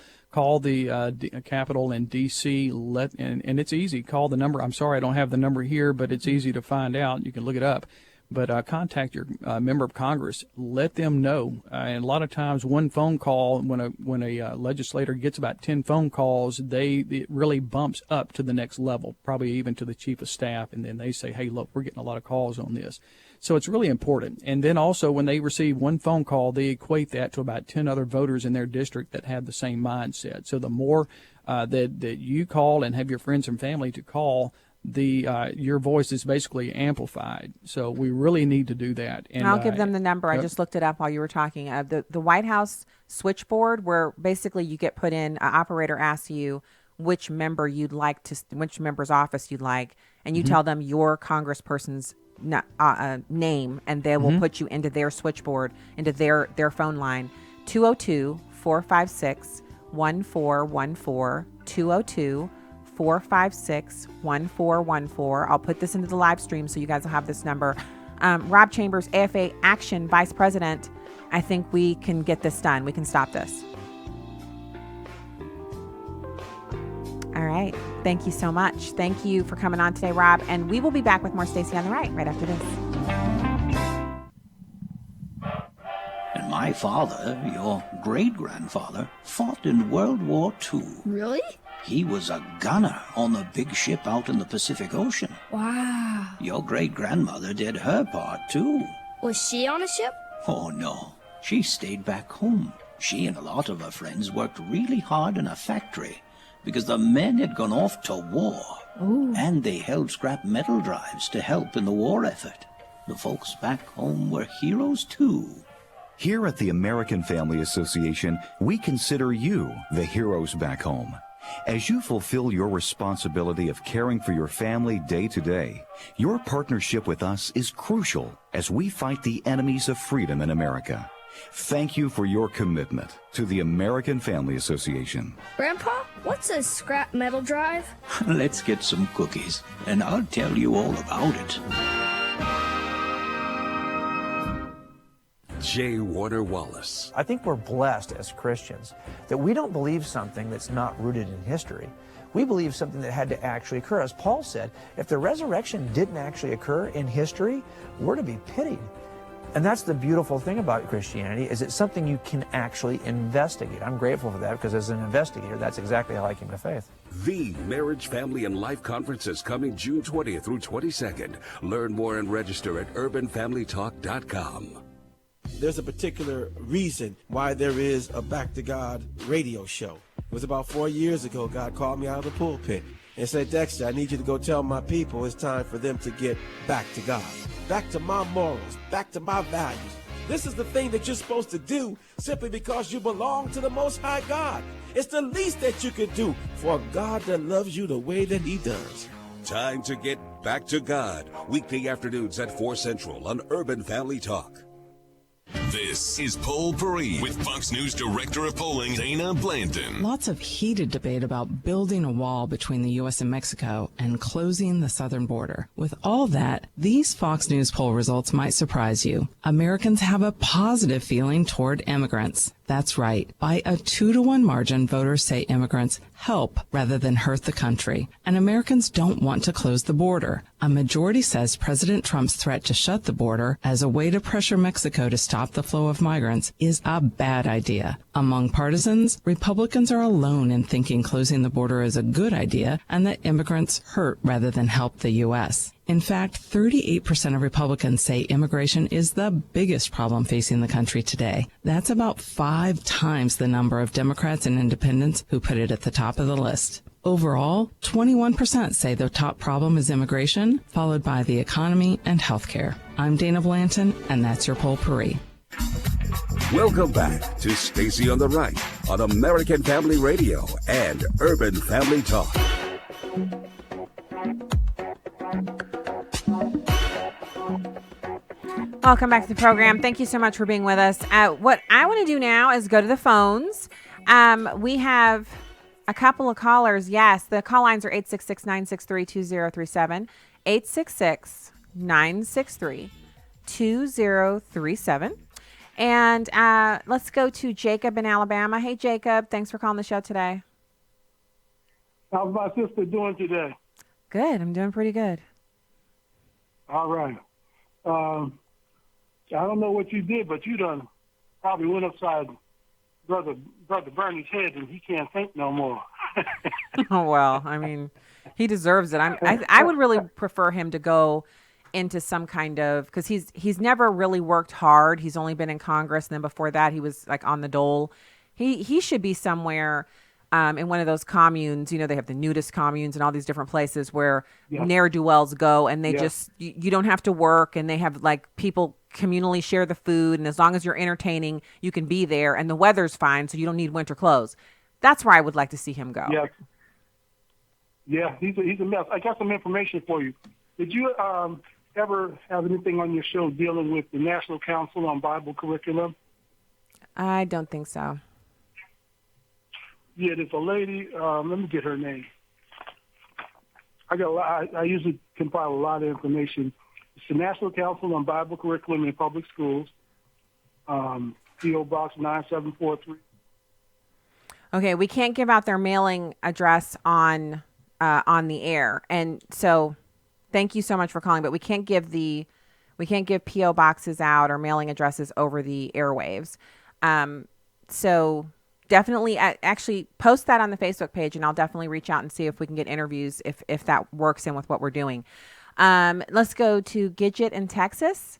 Speaker 15: the Capitol in D.C. And it's easy. Call the number. I'm sorry I don't have the number here, but it's easy to find out. You can look it up. But contact your member of Congress. Let them know. And a lot of times, one phone call, when a legislator gets about 10 phone calls, it really bumps up to the next level, probably even to the chief of staff. And then they say, hey, look, we're getting a lot of calls on this. So it's really important. And then also, when they receive one phone call, they equate that to about 10 other voters in their district that have the same mindset. So the more that you call and have your friends and family to call, your voice is basically amplified. So we really need to do that. And
Speaker 10: I'll give them the number. I just looked it up while you were talking. The White House switchboard, where basically you get put in, an operator asks you which member's office you'd like, and you tell them your congressperson's name, and they will put you into their switchboard, into their phone line. 202-456-1414, 202-456-1414. I'll put this into the live stream so you guys will have this number. Rob Chambers, AFA Action Vice President, I think we can get this done. We can stop this. All right. Thank you so much. Thank you for coming on today, Rob. And we will be back with more Stacy on the right after this.
Speaker 16: And my father, your great-grandfather, fought in World War II.
Speaker 17: Really?
Speaker 16: He was a gunner on the big ship out in the Pacific Ocean.
Speaker 17: Wow.
Speaker 16: Your great-grandmother did her part, too.
Speaker 17: Was she on a ship?
Speaker 16: Oh, no. She stayed back home. She and a lot of her friends worked really hard in a factory because the men had gone off to war.
Speaker 17: Ooh.
Speaker 16: And they held scrap metal drives to help in the war effort. The folks back home were heroes, too.
Speaker 18: Here at the American Family Association, we consider you the heroes back home. As you fulfill your responsibility of caring for your family day to day, your partnership with us is crucial as we fight the enemies of freedom in America. Thank you for your commitment to the American Family Association.
Speaker 17: Grandpa, what's a scrap metal drive?
Speaker 16: Let's get some cookies, and I'll tell you all about it.
Speaker 6: J. Warner Wallace.
Speaker 19: I think we're blessed as Christians that we don't believe something that's not rooted in history. We believe something that had to actually occur. As Paul said, if the resurrection didn't actually occur in history, we're to be pitied. And that's the beautiful thing about Christianity, is it's something you can actually investigate. I'm grateful for that, because as an investigator, that's exactly how I came to faith.
Speaker 6: The Marriage, Family, and Life Conference is coming June 20th through 22nd. Learn more and register at urbanfamilytalk.com.
Speaker 20: There's a particular reason why there is a Back to God radio show. It was about 4 years ago, God called me out of the pulpit and said, Dexter, I need you to go tell my people it's time for them to get back to God. Back to my morals, back to my values. This is the thing that you're supposed to do simply because you belong to the Most High God. It's the least that you could do for a God that loves you the way that He does.
Speaker 6: Time to get back to God. Weekday afternoons at 4 Central on Urban Family Talk.
Speaker 21: This is Poll Parade with Fox News Director of Polling, Dana Blanton.
Speaker 22: Lots of heated debate about building a wall between the U.S. and Mexico and closing the southern border. With all that, these Fox News poll results might surprise you. Americans have a positive feeling toward immigrants. That's right. By a 2-to-1 margin, voters say immigrants help rather than hurt the country. And Americans don't want to close the border. A majority says President Trump's threat to shut the border as a way to pressure Mexico to stop the flow of migrants is a bad idea. Among partisans, Republicans are alone in thinking closing the border is a good idea and that immigrants hurt rather than help the U.S. In fact, 38% of Republicans say immigration is the biggest problem facing the country today. That's about 5 times the number of Democrats and independents who put it at the top of the list. Overall, 21% say the top problem is immigration, followed by the economy and healthcare. I'm Dana Blanton, and that's your Poll Parade.
Speaker 6: Welcome back to Stacy on the Right on American Family Radio and Urban Family Talk.
Speaker 10: Welcome back to the program. Thank you so much for being with us. What I want to do now is go to the phones. We have a couple of callers. Yes, the call lines are 866-963-2037, 866-963-2037. And let's go to Jacob in Alabama. Hey, Jacob. Thanks for calling the show today.
Speaker 23: How's my sister doing today?
Speaker 10: Good. I'm doing pretty good.
Speaker 23: All right. I don't know what you did, but you done probably went upside Brother Bernie's head, and he can't think no more.
Speaker 10: Oh, well, I mean, he deserves it. I would really prefer him to go into some kind of, because he's never really worked hard. He's only been in Congress, and then before that, he was like on the dole. He should be somewhere in one of those communes. You know, they have the nudist communes and all these different places where ne'er-do-wells go, and they just, you don't have to work, and they have like people communally share the food, and as long as you're entertaining, you can be there, and the weather's fine, so you don't need winter clothes. That's where I would like to see him go.
Speaker 23: Yeah, he's a mess. I got some information for you. Did you ever have anything on your show dealing with the National Council on Bible Curriculum?
Speaker 10: I don't think so.
Speaker 23: Yeah, there's a lady. Let me get her name. I usually compile a lot of information. It's the National Council on Bible Curriculum in Public Schools, P.O. Box 9743.
Speaker 10: Okay, we can't give out their mailing address on the air, and so thank you so much for calling. But we can't give P.O. boxes out or mailing addresses over the airwaves. So definitely, actually post that on the Facebook page, and I'll definitely reach out and see if we can get interviews if that works in with what we're doing. Let's go to Gidget in Texas.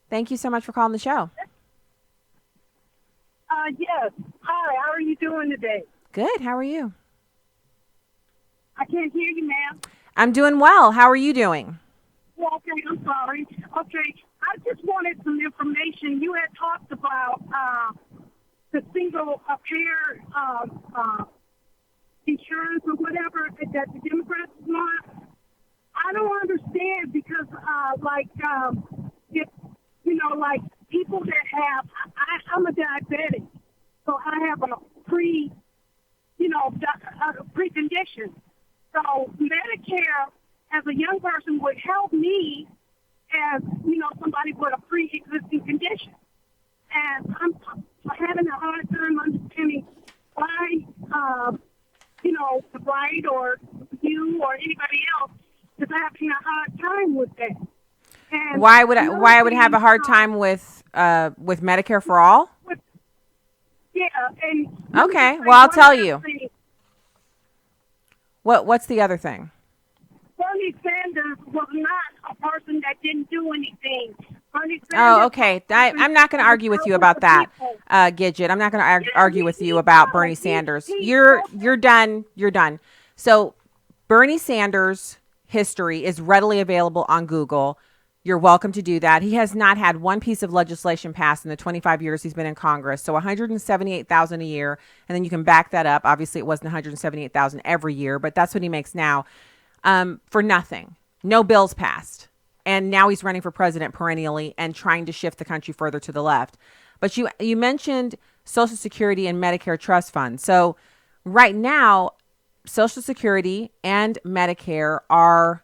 Speaker 10: Thank you so much for calling the show.
Speaker 24: Yes. Hi, how are you doing today?
Speaker 10: Good. How are you?
Speaker 24: I can't hear you, ma'am.
Speaker 10: I'm doing well. How are you doing?
Speaker 24: Well, okay, I'm sorry. Okay, I just wanted some information. You had talked about the single payer insurance or whatever that the Democrats want. I don't understand because, if, you know, like people that have, I'm a diabetic, so I have a precondition. So Medicare, as a young person, would help me as, you know, somebody with a pre-existing condition. And I'm having a hard time understanding why, the right or you or anybody else is having a hard time with that. And
Speaker 10: why would I have a hard time with Medicare for all?
Speaker 24: Yeah. And
Speaker 10: okay. Well, I'll tell you. What's the other thing?
Speaker 24: Bernie Sanders was not a person that didn't do anything.
Speaker 10: Oh, okay. I'm not going to argue with you about that, Gidget. I'm not going to argue with you about Bernie Sanders. You're done. You're done. So Bernie Sanders' history is readily available on Google. You're welcome to do that. He has not had one piece of legislation passed in the 25 years he's been in Congress. So $178,000 a year. And then you can back that up. Obviously, it wasn't $178,000 every year, but that's what he makes now for nothing. No bills passed. And now he's running for president perennially and trying to shift the country further to the left. But you mentioned Social Security and Medicare trust funds. So right now, Social Security and Medicare are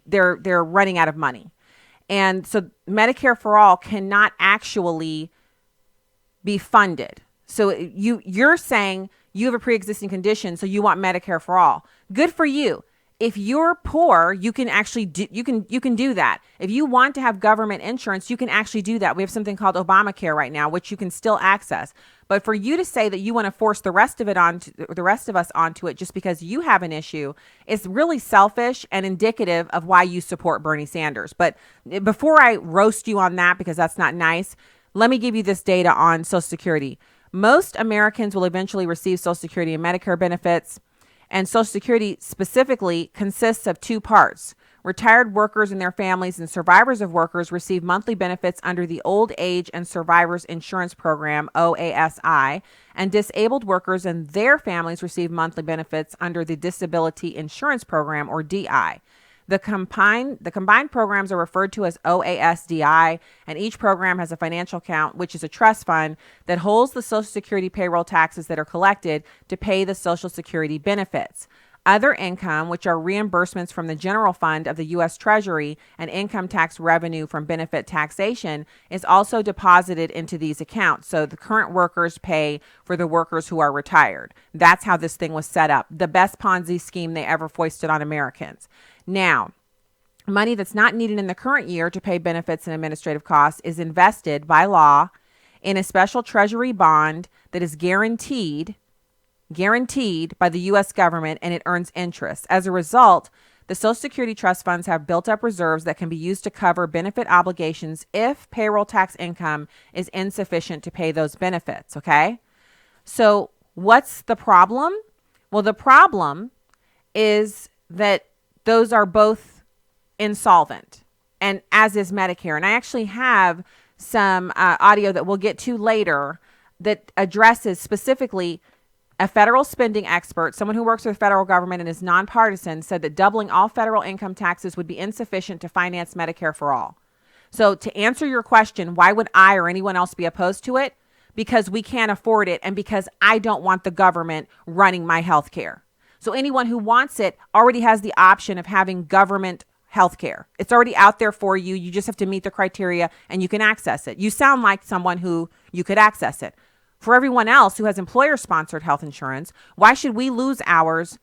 Speaker 10: they're running out of money. And so Medicare for All cannot actually be funded. So you're saying you have a pre-existing condition, so you want Medicare for All. Good for you. If you're poor, you can actually you can do that. If you want to have government insurance, you can actually do that. We have something called Obamacare right now, which you can still access. But for you to say that you want to force the rest of us onto it just because you have an issue is really selfish and indicative of why you support Bernie Sanders. But before I roast you on that, because that's not nice, let me give you this data on Social Security. Most Americans will eventually receive Social Security and Medicare benefits. And Social Security specifically consists of two parts. Retired workers and their families and survivors of workers receive monthly benefits under the Old Age and Survivors Insurance Program, OASI, and disabled workers and their families receive monthly benefits under the Disability Insurance Program, or DI. The combined programs are referred to as OASDI, and each program has a financial account, which is a trust fund that holds the Social Security payroll taxes that are collected to pay the Social Security benefits. Other income, which are reimbursements from the general fund of the U.S. Treasury and income tax revenue from benefit taxation, is also deposited into these accounts. So the current workers pay for the workers who are retired. That's how this thing was set up. The best Ponzi scheme they ever foisted on Americans. Now, money that's not needed in the current year to pay benefits and administrative costs is invested by law in a special Treasury bond that is guaranteed by the U.S. government, and it earns interest. As a result, the Social Security trust funds have built up reserves that can be used to cover benefit obligations if payroll tax income is insufficient to pay those benefits, okay? So what's the problem? Well, the problem is that those are both insolvent, and as is Medicare. And I actually have some audio that we'll get to later that addresses specifically a federal spending expert, someone who works with the federal government and is nonpartisan, said that doubling all federal income taxes would be insufficient to finance Medicare for all. So to answer your question, why would I or anyone else be opposed to it? Because we can't afford it, and because I don't want the government running my health care. So anyone who wants it already has the option of having government health care. It's already out there for you. You just have to meet the criteria and you can access it. You sound like someone who you could access it. For everyone else who has employer-sponsored health insurance, why should we lose ours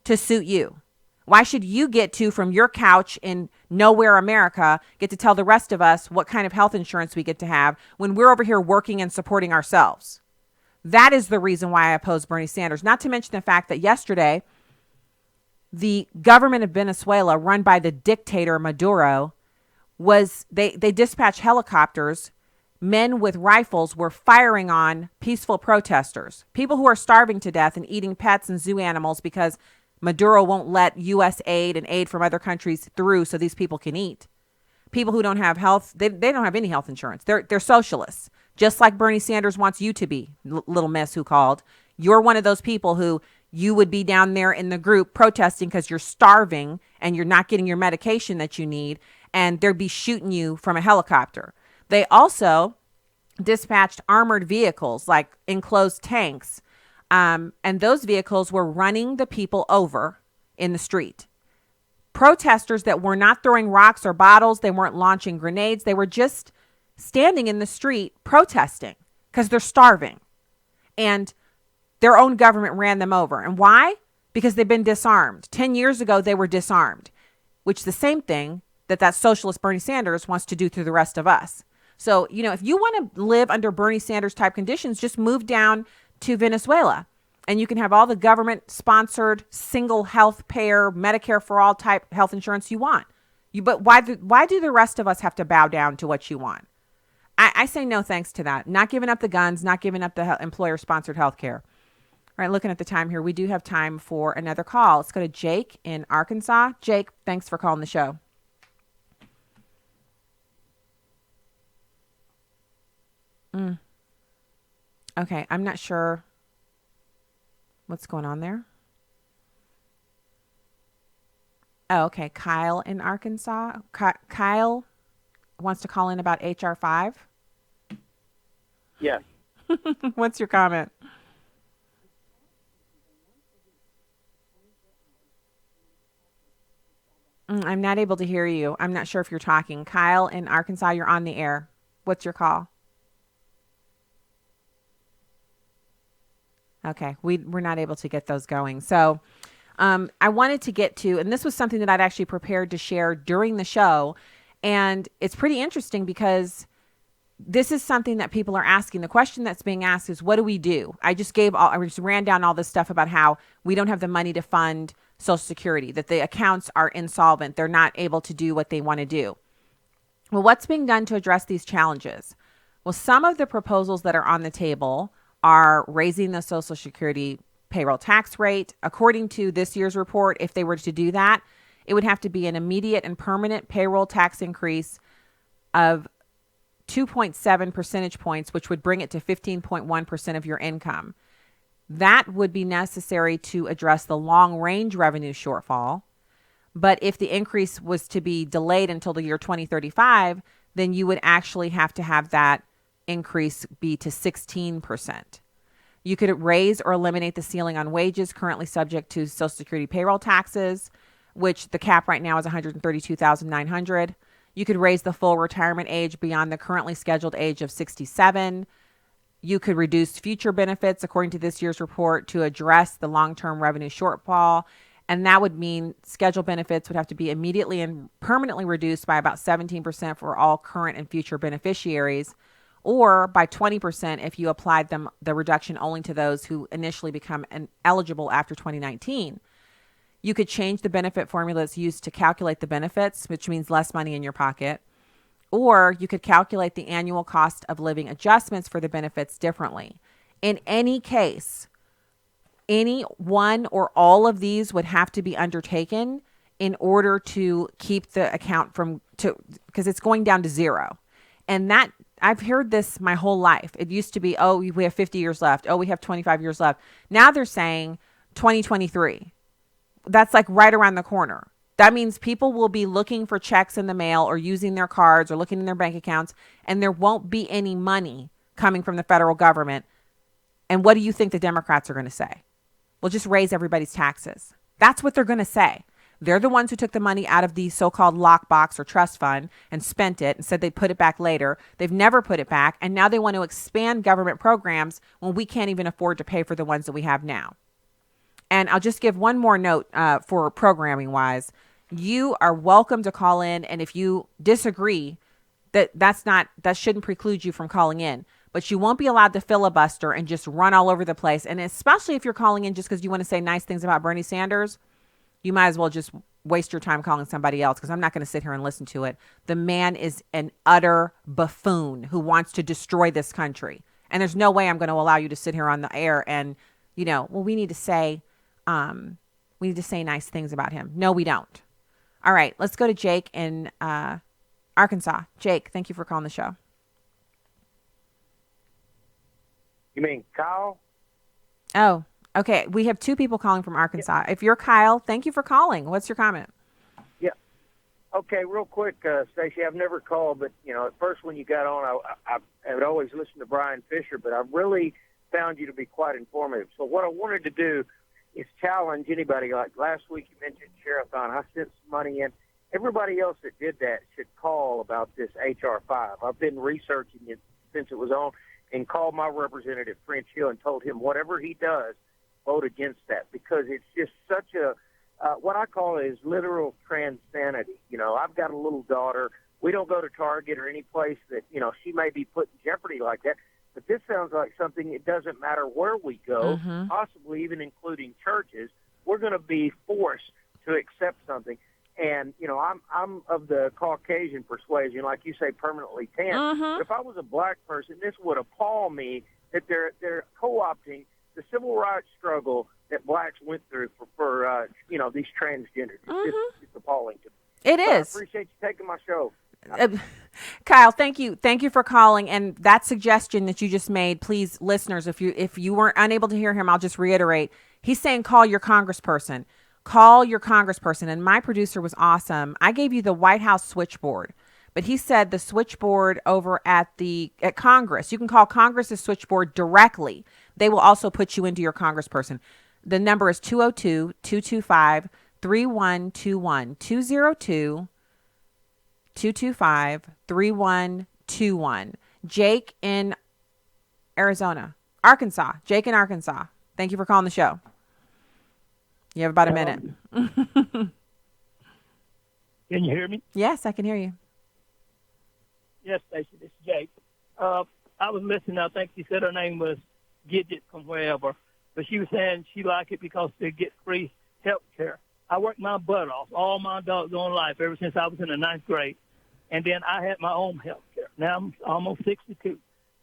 Speaker 10: to suit you? Why should you get to, from your couch in nowhere America, get to tell the rest of us what kind of health insurance we get to have when we're over here working and supporting ourselves? That is the reason why I oppose Bernie Sanders. Not to mention the fact that yesterday, the government of Venezuela, run by the dictator Maduro, they dispatched helicopters. Men with rifles were firing on peaceful protesters, people who are starving to death and eating pets and zoo animals because Maduro won't let U.S. aid and aid from other countries through so these people can eat. People who don't have health, they don't have any health insurance. They're socialists, just like Bernie Sanders wants you to be, little miss who called. You're one of those people who you would be down there in the group protesting because you're starving and you're not getting your medication that you need, and they'd be shooting you from a helicopter. They also dispatched armored vehicles like enclosed tanks, and those vehicles were running the people over in the street. Protesters that were not throwing rocks or bottles, they weren't launching grenades, they were just standing in the street protesting because they're starving. And their own government ran them over. And why? Because they've been disarmed. 10 years ago, they were disarmed, which is the same thing that socialist Bernie Sanders wants to do to the rest of us. So, if you want to live under Bernie Sanders type conditions, just move down to Venezuela and you can have all the government sponsored single health payer, Medicare for all type health insurance you want. But why do the rest of us have to bow down to what you want? I say no thanks to that. Not giving up the guns, not giving up the employer sponsored health care. All right, looking at the time here, we do have time for another call. Let's go to Jake in Arkansas. Jake, thanks for calling the show. Okay, I'm not sure what's going on there. Oh, okay. Kyle in Arkansas. Kyle wants to call in about HR 5.
Speaker 1: Yes.
Speaker 10: What's your comment? I'm not able to hear you. I'm not sure if you're talking. Kyle in Arkansas, you're on the air. What's your call? Okay, we're not able to get those going. So I wanted to get to, and this was something that I'd actually prepared to share during the show. And it's pretty interesting because this is something that people are asking. The question that's being asked is, what do we do? I just ran down all this stuff about how we don't have the money to fund Social Security, that the accounts are insolvent. They're not able to do what they want to do. Well, what's being done to address these challenges? Well, some of the proposals that are on the table are raising the Social Security payroll tax rate. According to this year's report, if they were to do that, it would have to be an immediate and permanent payroll tax increase of 2.7 percentage points, which would bring it to 15.1% of your income. That would be necessary to address the long-range revenue shortfall. But if the increase was to be delayed until the year 2035, then you would actually have to have that increase be to 16%. You could raise or eliminate the ceiling on wages currently subject to Social Security payroll taxes, which the cap right now is $132,900. You could raise the full retirement age beyond the currently scheduled age of 67. You could reduce future benefits, according to this year's report, to address the long-term revenue shortfall. And that would mean scheduled benefits would have to be immediately and permanently reduced by about 17% for all current and future beneficiaries, or by 20% if you applied the reduction only to those who initially become eligible after 2019. You could change the benefit formula that's used to calculate the benefits, which means less money in your pocket. Or you could calculate the annual cost of living adjustments for the benefits differently. In any case, any one or all of these would have to be undertaken in order to keep the account because it's going down to zero. And that, I've heard this my whole life. It used to be, oh, we have 50 years left. Oh, we have 25 years left. Now they're saying 2023. That's like right around the corner. That means people will be looking for checks in the mail or using their cards or looking in their bank accounts, and there won't be any money coming from the federal government. And what do you think the Democrats are going to say? Well, just raise everybody's taxes. That's what they're going to say. They're the ones who took the money out of the so-called lockbox or trust fund and spent it and said they'd put it back later. They've never put it back. And now they want to expand government programs when we can't even afford to pay for the ones that we have now. And I'll just give one more note for programming wise. You are welcome to call in. And if you disagree, that shouldn't preclude you from calling in. But you won't be allowed to filibuster and just run all over the place. And especially if you're calling in just because you want to say nice things about Bernie Sanders, you might as well just waste your time calling somebody else, because I'm not going to sit here and listen to it. The man is an utter buffoon who wants to destroy this country. And there's no way I'm going to allow you to sit here on the air and, we need to say nice things about him. No, we don't. All right, let's go to Jake in Arkansas. Jake, thank you for calling the show.
Speaker 1: You mean Kyle?
Speaker 10: Oh, okay. We have two people calling from Arkansas. Yeah. If you're Kyle, thank you for calling. What's your comment?
Speaker 1: Yeah. Okay, real quick, Stacy, I've never called, but, at first when you got on, I would always listen to Brian Fisher, but I really found you to be quite informative. So what I wanted to do is challenge anybody. Like last week you mentioned Share-a-thon. I sent some money in. Everybody else that did that should call about this H.R. 5. I've been researching it since it was on, and called my representative, French Hill, and told him whatever he does, vote against that, because it's just such a, what I call is literal transanity. I've got a little daughter. We don't go to Target or any place that, she may be put in jeopardy like that. But this sounds like something, it doesn't matter where we go, possibly even including churches, we're going to be forced to accept something. And, I'm of the Caucasian persuasion, like you say, permanently tan. But if I was a black person, this would appall me that they're co-opting the civil rights struggle that blacks went through for these transgenders. It's appalling to me.
Speaker 10: It is.
Speaker 1: I appreciate you taking my show.
Speaker 10: Kyle, thank you. Thank you for calling. And that suggestion that you just made, please, listeners, if you weren't unable to hear him, I'll just reiterate. He's saying call your congressperson. Call your congressperson. And my producer was awesome. I gave you the White House switchboard but he said the switchboard over at Congress, you can call Congress's switchboard directly. They will also put you into your congressperson. The number is 202-225-3121, 202-225-3121. Jake in Arkansas. Jake in Arkansas. Thank you for calling the show. You have about a minute.
Speaker 2: Can you hear me?
Speaker 10: Yes, I can hear you.
Speaker 2: Yes, Stacy, this is Jake. I was listening. I think she said her name was Gidget from wherever, but she was saying she liked it because they get free health care. I worked my butt off all my doggone life ever since I was in the 9th grade, and then I had my own health care. Now I'm almost 62.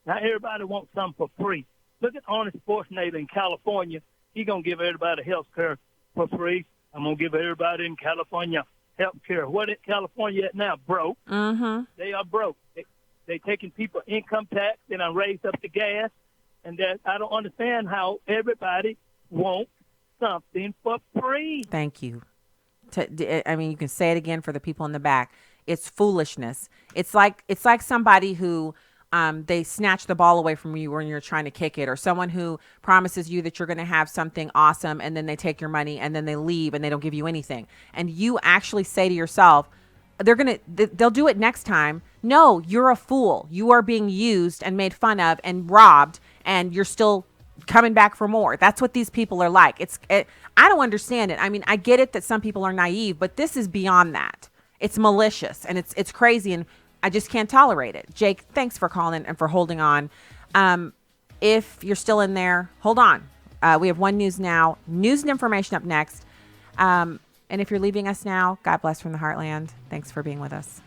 Speaker 2: Now everybody wants something for free. Look at Arnold Schwarzenegger in California. He's going to give everybody health care for free. I'm going to give everybody in California health care. What is California at now? Broke.
Speaker 10: Mm-hmm.
Speaker 2: They are broke. They taking people income tax, then I raised up the gas, and that I don't understand how everybody wants something for free.
Speaker 10: Thank you. I mean, you can say it again for the people in the back. It's foolishness. It's like somebody who they snatch the ball away from you when you're trying to kick it, or someone who promises you that you're going to have something awesome, and then they take your money and then they leave and they don't give you anything. And you actually say to yourself, they'll do it next time. No, you're a fool. You are being used and made fun of and robbed, and you're still coming back for more. That's what these people are like. I don't understand it. I mean, I get it that some people are naive, but this is beyond that. It's malicious and it's crazy, and I just can't tolerate it. Jake, thanks for calling and for holding on. If you're still in there, hold on. We have One News Now, news and information up next. And if you're leaving us now, God bless from the heartland. Thanks for being with us.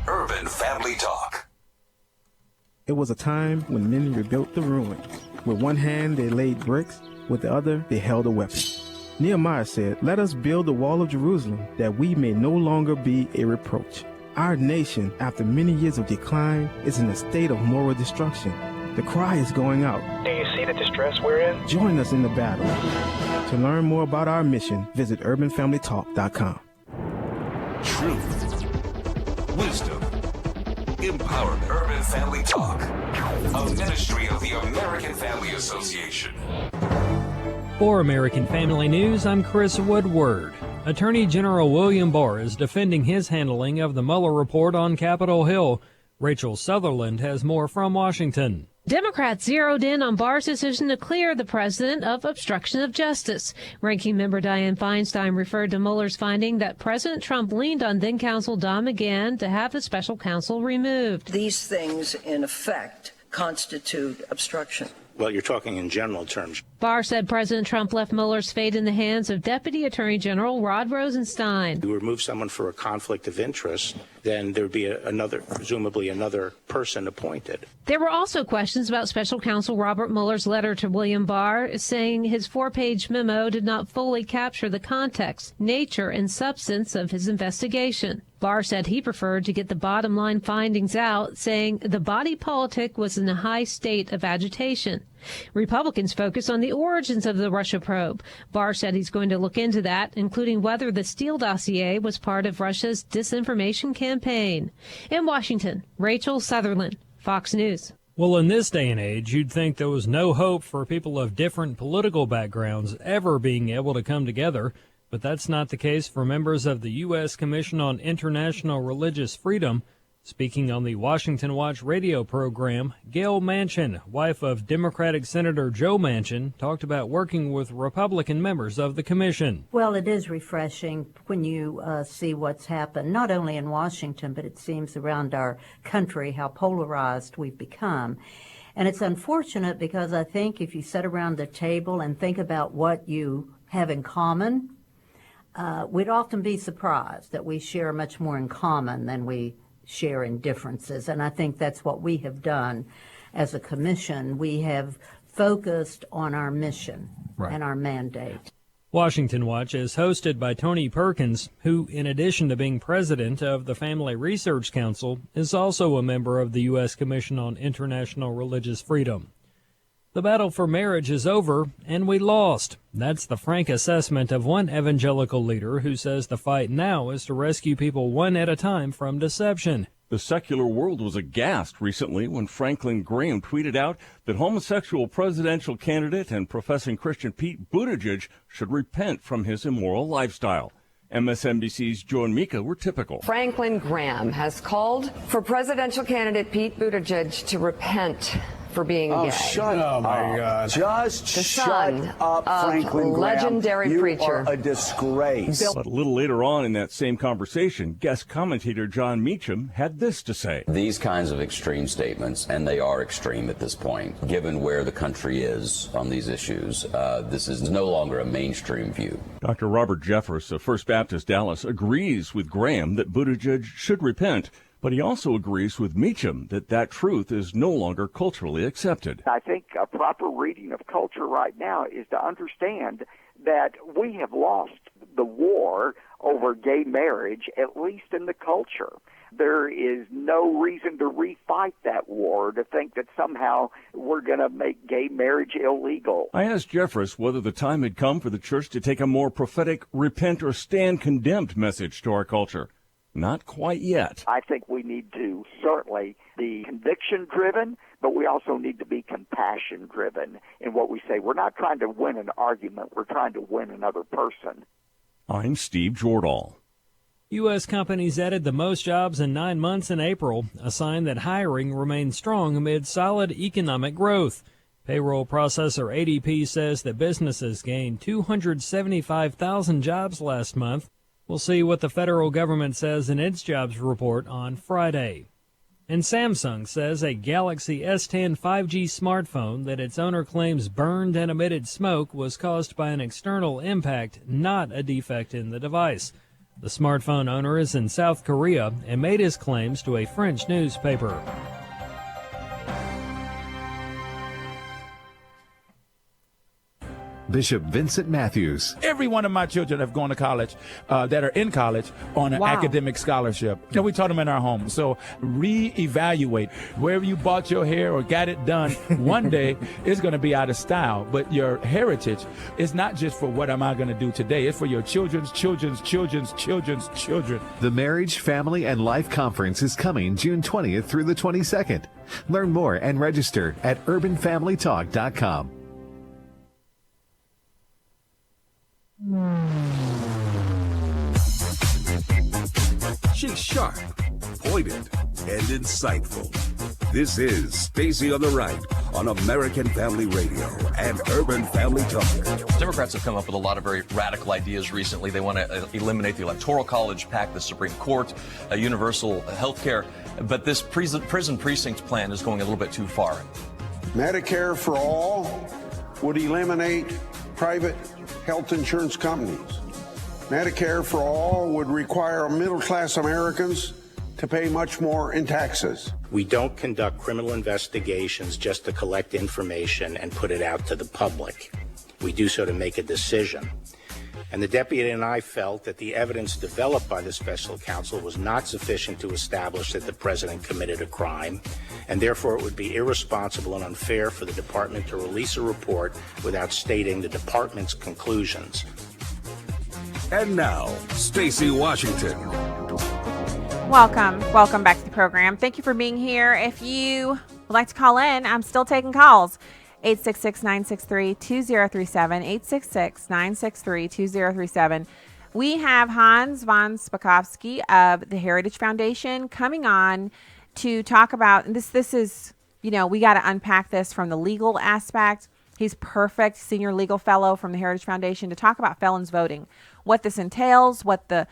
Speaker 6: Urban Family Talk.
Speaker 3: It was a time when men rebuilt the ruins. With one hand they laid bricks, with the other they held a weapon. Nehemiah said, "Let us build the wall of Jerusalem, that we may no longer be a reproach." Our nation, after many years of decline, is in a state of moral destruction. The cry is going out.
Speaker 4: Do you see the distress we're in?
Speaker 3: Join us in the battle. To learn more about our mission, visit urbanfamilytalk.com.
Speaker 6: Truth, wisdom, empowerment. Urban Family Talk, a ministry of the American Family Association.
Speaker 5: For American Family News, I'm Chris Woodward. Attorney General William Barr is defending his handling of the Mueller Report on Capitol Hill. Rachel Sutherland has more from Washington.
Speaker 25: Democrats zeroed in on Barr's decision to clear the president of obstruction of justice. Ranking member Dianne Feinstein referred to Mueller's finding that President Trump leaned on then-counsel Don McGahn to have the special counsel removed.
Speaker 26: These things, in effect, constitute obstruction.
Speaker 27: Well, you're talking in general terms.
Speaker 25: Barr said President Trump left Mueller's fate in the hands of Deputy Attorney General Rod Rosenstein.
Speaker 27: You remove someone for a conflict of interest, then there would be presumably another person appointed.
Speaker 25: There were also questions about Special Counsel Robert Mueller's letter to William Barr, saying his 4-page memo did not fully capture the context, nature, and substance of his investigation. Barr said he preferred to get the bottom line findings out, saying the body politic was in a high state of agitation. Republicans focus on the origins of the Russia probe. Barr said he's going to look into that, including whether the Steele dossier was part of Russia's disinformation campaign. In Washington, Rachel Sutherland, Fox News.
Speaker 5: Well, in this day and age, you'd think there was no hope for people of different political backgrounds ever being able to come together, but that's not the case for members of the U.S. Commission on International Religious Freedom. Speaking on the Washington Watch radio program, Gail Manchin, wife of Democratic Senator Joe Manchin, talked about working with Republican members of the commission.
Speaker 28: Well, it is refreshing when you see what's happened, not only in Washington, but it seems around our country, how polarized we've become. And it's unfortunate because I think if you sit around the table and think about what you have in common, we'd often be surprised that we share much more in common than we share in differences, and I think that's what we have done. as a commission, we have focused on our mission and our mandate.
Speaker 5: Washington Watch is hosted by Tony Perkins, who, in addition to being president of the Family Research Council, is also a member of the U.S. Commission on International Religious Freedom. The battle for marriage is over, and we lost. That's the frank assessment of one evangelical leader who says the fight now is to rescue people one at a time from deception.
Speaker 7: The secular world was aghast recently when Franklin Graham tweeted out that homosexual presidential candidate and professing Christian Pete Buttigieg should repent from his immoral lifestyle. MSNBC's Joan Mika were typical.
Speaker 8: Franklin Graham has called for presidential candidate Pete Buttigieg to repent for being gay.
Speaker 9: Shut up. Oh, my God. Just shut up, Franklin Graham.
Speaker 8: Legendary preacher.
Speaker 9: You are a disgrace.
Speaker 7: But a little later on in that same conversation, guest commentator John Meacham had this to say.
Speaker 11: These kinds of extreme statements, and they are extreme at this point, given where the country is on these issues, this is no longer a mainstream view.
Speaker 7: Dr. Robert Jeffress of First Baptist Dallas agrees with Graham that Buttigieg should repent. But he also agrees with Meacham that truth is no longer culturally accepted.
Speaker 12: I think a proper reading of culture right now is to understand that we have lost the war over gay marriage, at least in the culture. There is no reason to refight that war, to think that somehow we're going to make gay marriage illegal.
Speaker 7: I asked Jeffress whether the time had come for the church to take a more prophetic repent or stand condemned message to our culture. Not quite yet.
Speaker 12: I think we need to certainly be conviction-driven, but we also need to be compassion-driven in what we say. We're not trying to win an argument. We're trying to win another person.
Speaker 7: I'm Steve Jordahl.
Speaker 5: U.S. companies added the most jobs in 9 months in April, a sign that hiring remains strong amid solid economic growth. Payroll processor ADP says that businesses gained 275,000 jobs last month. We'll see what the federal government says in its jobs report on Friday. And Samsung says a Galaxy S10 5G smartphone that its owner claims burned and emitted smoke was caused by an external impact, not a defect in the device. The smartphone owner is in South Korea and made his claims to a French newspaper.
Speaker 13: Bishop Vincent Matthews.
Speaker 14: Every one of my children have gone to college, that are in college on an academic scholarship. You know, we taught them in our home. So reevaluate wherever you bought your hair or got it done. One day it's going to be out of style, but your heritage is not just for what am I going to do today. It's for your children's children's children's children's children.
Speaker 13: The Marriage, Family, and Life Conference is coming June 20th through the 22nd. Learn more and register at urbanfamilytalk.com.
Speaker 6: She's sharp, pointed, and insightful. This is Stacy on the Right on American Family Radio and Urban Family Talk.
Speaker 15: Democrats have come up with a lot of very radical ideas recently. They want to eliminate the Electoral College, pack the Supreme Court, universal health care. But this prison precinct plan is going a little bit too far.
Speaker 29: Medicare for all would eliminate private health insurance companies. Medicare for all would require middle-class Americans to pay much more in taxes.
Speaker 27: We don't conduct criminal investigations just to collect information and put it out to the public. We do so to make a decision. And the deputy and I felt that the evidence developed by the special counsel was not sufficient to establish that the president committed a crime, and therefore it would be irresponsible and unfair for the department to release a report without stating the department's conclusions.
Speaker 6: And now, Stacy Washington.
Speaker 10: Welcome back to the program. Thank you for being here. If you would like to call in, I'm still taking calls. 866-963-2037, 866-963-2037. We have Hans von Spakovsky of the Heritage Foundation coming on to talk about, and this is, we got to unpack this from the legal aspect. He's perfect, senior legal fellow from the Heritage Foundation, to talk about felons voting, what this entails, what the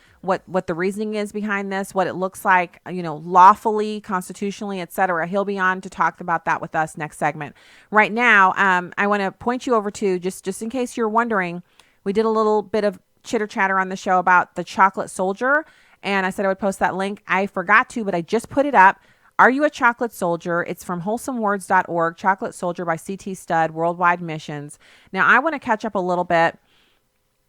Speaker 10: reasoning is behind this, what it looks like, lawfully, constitutionally, etc. He'll be on to talk about that with us next segment. Right now, I want to point you over to, just in case you're wondering, we did a little bit of chitter chatter on the show about the chocolate soldier, and I said I would post that link. I forgot to, but I just put it up. Are You a Chocolate Soldier? It's from wholesomewords.org, Chocolate Soldier by C.T. Studd, Worldwide Missions. Now, I want to catch up a little bit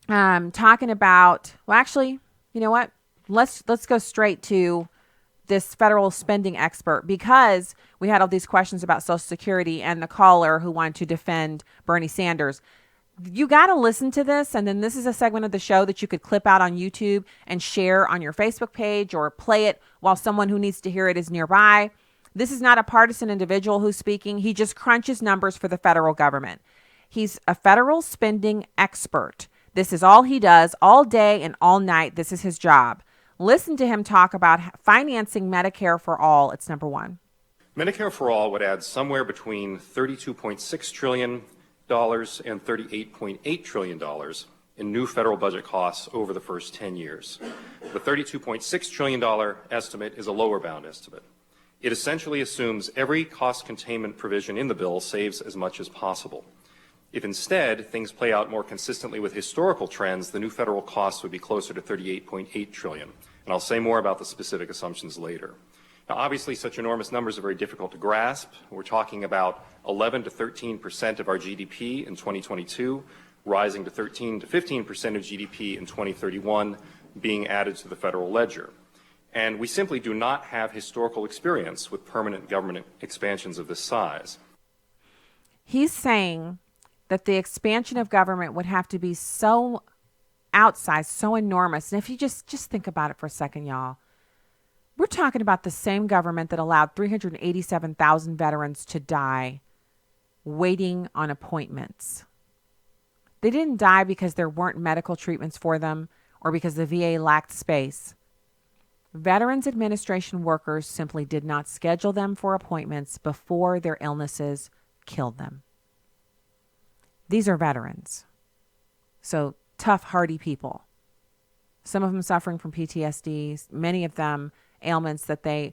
Speaker 10: talking about, well, actually, you know what? Let's go straight to this federal spending expert, because we had all these questions about Social Security and the caller who wanted to defend Bernie Sanders. You got to listen to this. And then this is a segment of the show that you could clip out on YouTube and share on your Facebook page, or play it while someone who needs to hear it is nearby. This is not a partisan individual who's speaking. He just crunches numbers for the federal government. He's a federal spending expert. This is all he does all day and all night. This is his job. Listen to him talk about financing Medicare for all. It's number one.
Speaker 16: Medicare for all would add somewhere between $32.6 trillion and $38.8 trillion in new federal budget costs over the first 10 years. The $32.6 trillion estimate is a lower bound estimate. It essentially assumes every cost containment provision in the bill saves as much as possible. If instead things play out more consistently with historical trends, the new federal costs would be closer to $38.8 trillion. And I'll say more about the specific assumptions later. Now, obviously, such enormous numbers are very difficult to grasp. We're talking about 11 to 13% of our GDP in 2022, rising to 13 to 15% of GDP in 2031, being added to the federal ledger. And we simply do not have historical experience with permanent government expansions of this size.
Speaker 10: He's saying that the expansion of government would have to be so outsized, so enormous. And if you just think about it for a second, y'all, we're talking about the same government that allowed 387,000 veterans to die waiting on appointments. They didn't die because there weren't medical treatments for them or because the VA lacked space. Veterans Administration workers simply did not schedule them for appointments before their illnesses killed them. These are veterans. So tough, hardy people. Some of them suffering from PTSD, many of them ailments that they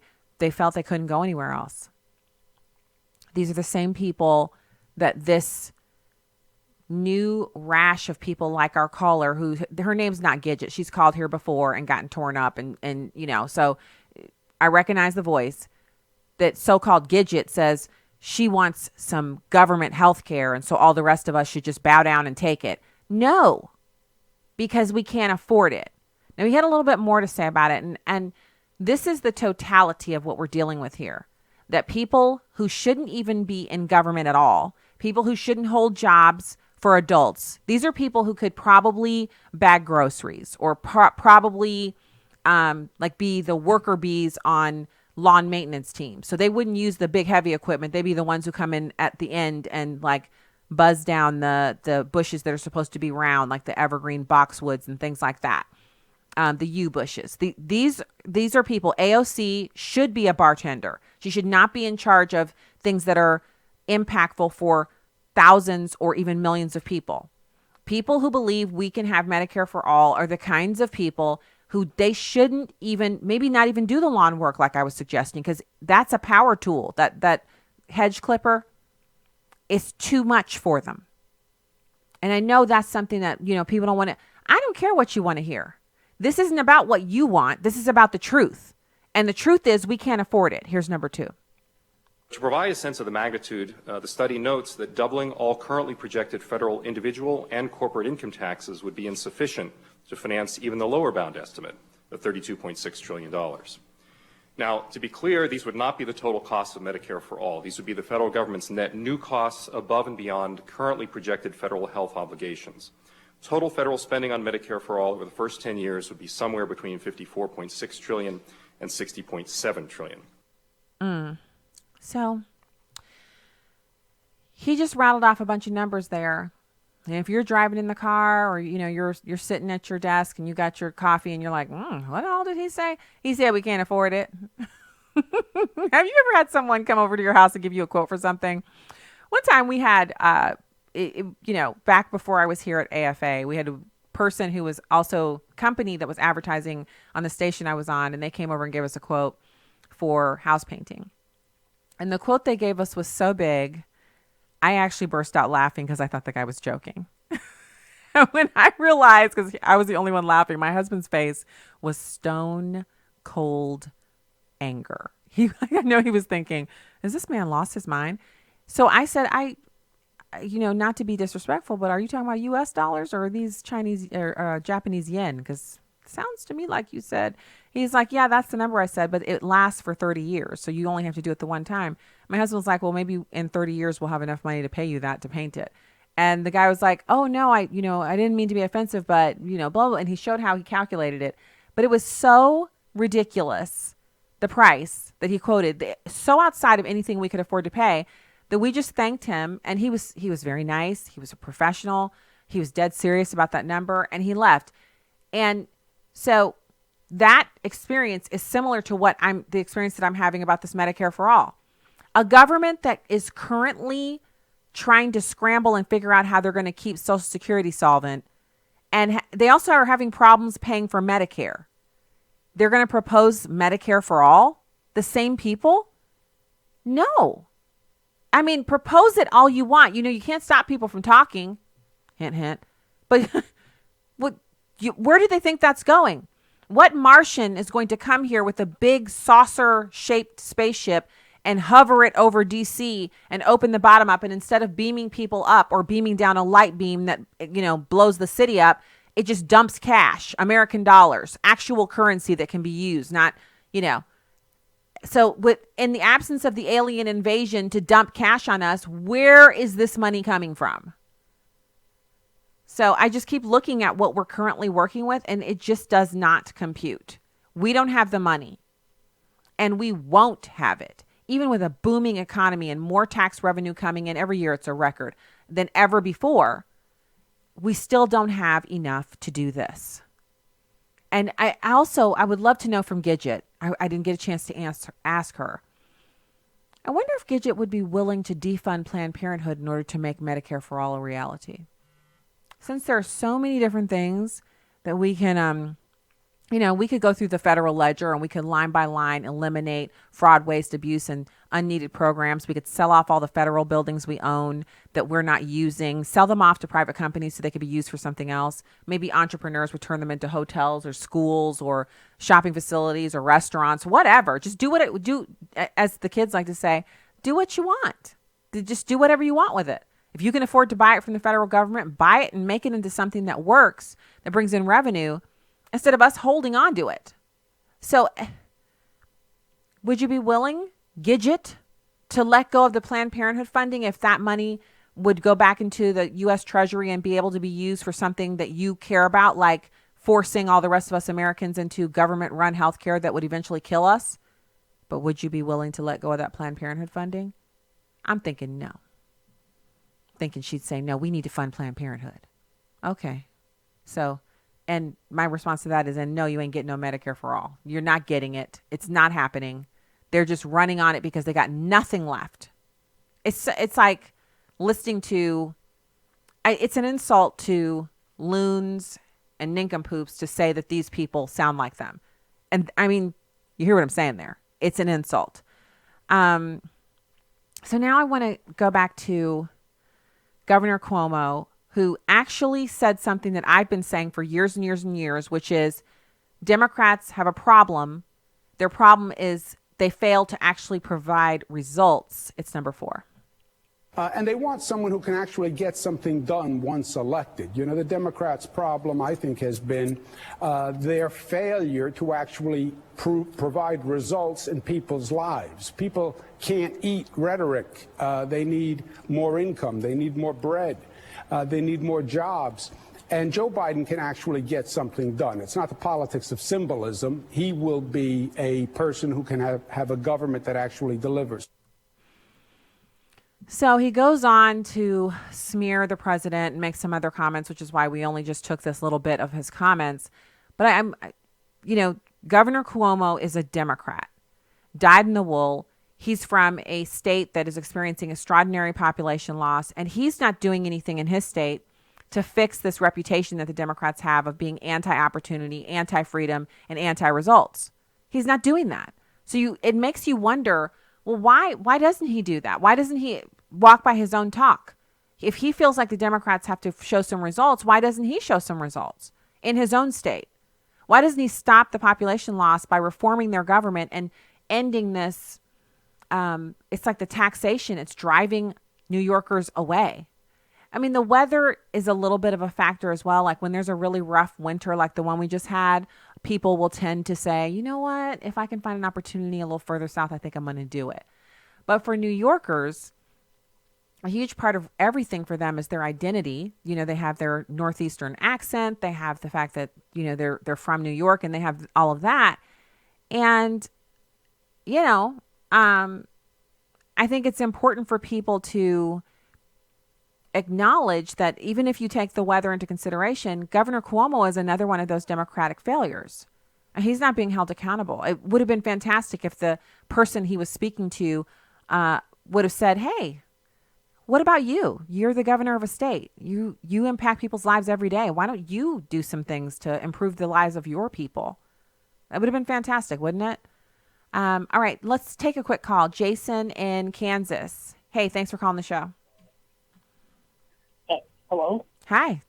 Speaker 10: felt they couldn't go anywhere else. These are the same people that this new rash of people like our caller, who her name's not Gidget. She's called here before and gotten torn up and you know, so I recognize the voice. That so-called Gidget says she wants some government health care, and so all the rest of us should just bow down and take it. No, because we can't afford it. Now, he had a little bit more to say about it, and this is the totality of what we're dealing with here. That people who shouldn't even be in government at all, people who shouldn't hold jobs for adults, these are people who could probably bag groceries or probably like be the worker bees on lawn maintenance team. So they wouldn't use the big heavy equipment. They'd be the ones who come in at the end and like buzz down the bushes that are supposed to be round, like the evergreen boxwoods and things like that. The yew bushes. These are people. AOC should be a bartender. She should not be in charge of things that are impactful for thousands or even millions of people. People who believe we can have Medicare for all are the kinds of people who they shouldn't even, maybe not even do the lawn work like I was suggesting, because that's a power tool. That hedge clipper is too much for them. And I know that's something that, you know, people don't want to, I don't care what you want to hear. This isn't about what you want. This is about the truth. And the truth is we can't afford it. Here's number two.
Speaker 16: To provide a sense of the magnitude, the study notes that doubling all currently projected federal individual and corporate income taxes would be insufficient to finance even the lower bound estimate of $32.6 trillion. Now, to be clear, these would not be the total cost of Medicare for all. These would be the federal government's net new costs above and beyond currently projected federal health obligations. Total federal spending on Medicare for all over the first 10 years would be somewhere between $54.6 trillion and $60.7 trillion.
Speaker 10: So he just rattled off a bunch of numbers there. And if you're driving in the car, or, you know, you're sitting at your desk and you got your coffee and you're like, what all did he say? He said, we can't afford it. Have you ever had someone come over to your house and give you a quote for something? One time we had, you know, back before I was here at AFA, we had a person who was also company that was advertising on the station I was on, and they came over and gave us a quote for house painting. And the quote they gave us was so big, I actually burst out laughing because I thought the guy was joking. When I realized, because I was the only one laughing, my husband's face was stone cold anger. I know he was thinking, is this man lost his mind? So I said, not to be disrespectful, but are you talking about U.S. dollars or are these Chinese or Japanese yen? Because it sounds to me like you said. He's like, yeah, that's the number I said, but it lasts for 30 years. So you only have to do it the one time. My husband was like, well, maybe in 30 years we'll have enough money to pay you that to paint it. And the guy was like, oh, no, I didn't mean to be offensive, but, blah, blah. And he showed how he calculated it. But it was so ridiculous, the price that he quoted, so outside of anything we could afford to pay, that we just thanked him. And he was very nice. He was a professional. He was dead serious about that number, and he left. And so that experience is similar to the experience that I'm having about this Medicare for All. A government that is currently trying to scramble and figure out how they're going to keep Social Security solvent. And they also are having problems paying for Medicare. They're going to propose Medicare for All? The same people? No. I mean, propose it all you want. You can't stop people from talking. Hint, hint. But where do they think that's going? What Martian is going to come here with a big saucer-shaped spaceship and hover it over D.C. and open the bottom up, and instead of beaming people up or beaming down a light beam that, blows the city up, it just dumps cash, American dollars, actual currency that can be used, not, So in the absence of the alien invasion to dump cash on us, where is this money coming from? So I just keep looking at what we're currently working with, and it just does not compute. We don't have the money, and we won't have it. Even with a booming economy and more tax revenue coming in every year, it's a record than ever before, we still don't have enough to do this. And I would love to know from Gidget. I didn't get a chance to ask her. I wonder if Gidget would be willing to defund Planned Parenthood in order to make Medicare for All a reality. Since there are so many different things that we can, we could go through the federal ledger and we could line by line eliminate fraud, waste, abuse, and unneeded programs. We could sell off all the federal buildings we own that we're not using, sell them off to private companies so they could be used for something else. Maybe entrepreneurs would turn them into hotels or schools or shopping facilities or restaurants, whatever. Just do what it would do, as the kids like to say, do what you want. Just do whatever you want with it. If you can afford to buy it from the federal government, buy it and make it into something that works, that brings in revenue, instead of us holding on to it. So would you be willing, Gidget, to let go of the Planned Parenthood funding if that money would go back into the U.S. Treasury and be able to be used for something that you care about, like forcing all the rest of us Americans into government-run health care that would eventually kill us? But would you be willing to let go of that Planned Parenthood funding? I'm thinking no. Thinking she'd say, no, we need to fund Planned Parenthood. Okay. So, and my response to that is, and no, you ain't getting no Medicare for All. You're not getting it. It's not happening. They're just running on it because they got nothing left. It's like listening to, it's an insult to loons and nincompoops to say that these people sound like them. And I mean, you hear what I'm saying there. It's an insult. So now I want to go back to Governor Cuomo, who actually said something that I've been saying for years and years and years, which is Democrats have a problem. Their problem is they fail to actually provide results. It's number 4.
Speaker 29: And they want someone who can actually get something done once elected. The Democrats' problem, I think, has been their failure to actually provide results in people's lives. People can't eat rhetoric. They need more income. They need more bread. They need more jobs. And Joe Biden can actually get something done. It's not the politics of symbolism. He will be a person who can have a government that actually delivers.
Speaker 10: So he goes on to smear the president and make some other comments, which is why we only just took this little bit of his comments. But Governor Cuomo is a Democrat, dyed in the wool. He's from a state that is experiencing extraordinary population loss, and he's not doing anything in his state to fix this reputation that the Democrats have of being anti-opportunity, anti-freedom, and anti-results. He's not doing that. So it makes you wonder, well, why doesn't he do that? Why doesn't he walk by his own talk? If he feels like the Democrats have to show some results, why doesn't he show some results in his own state? Why doesn't he stop the population loss by reforming their government and ending this. It's like the taxation. It's driving New Yorkers away. I mean, the weather is a little bit of a factor as well. Like when there's a really rough winter like the one we just had, people will tend to say, you know what, if I can find an opportunity a little further south, I think I'm going to do it. But for New Yorkers, a huge part of everything for them is their identity. You know, they have their Northeastern accent. They have the fact that, you know, they're from New York, and they have all of that. And, you know, I think it's important for people to acknowledge that even if you take the weather into consideration, Governor Cuomo is another one of those Democratic failures. He's not being held accountable. It would have been fantastic if the person he was speaking to would have said, hey, what about you? You're the governor of a state. You impact people's lives every day. Why don't you do some things to improve the lives of your people? That would have been fantastic, wouldn't it? All right, let's take a quick call. Jason in Kansas. Hey, thanks for calling the show.
Speaker 1: Hello?
Speaker 10: Hi.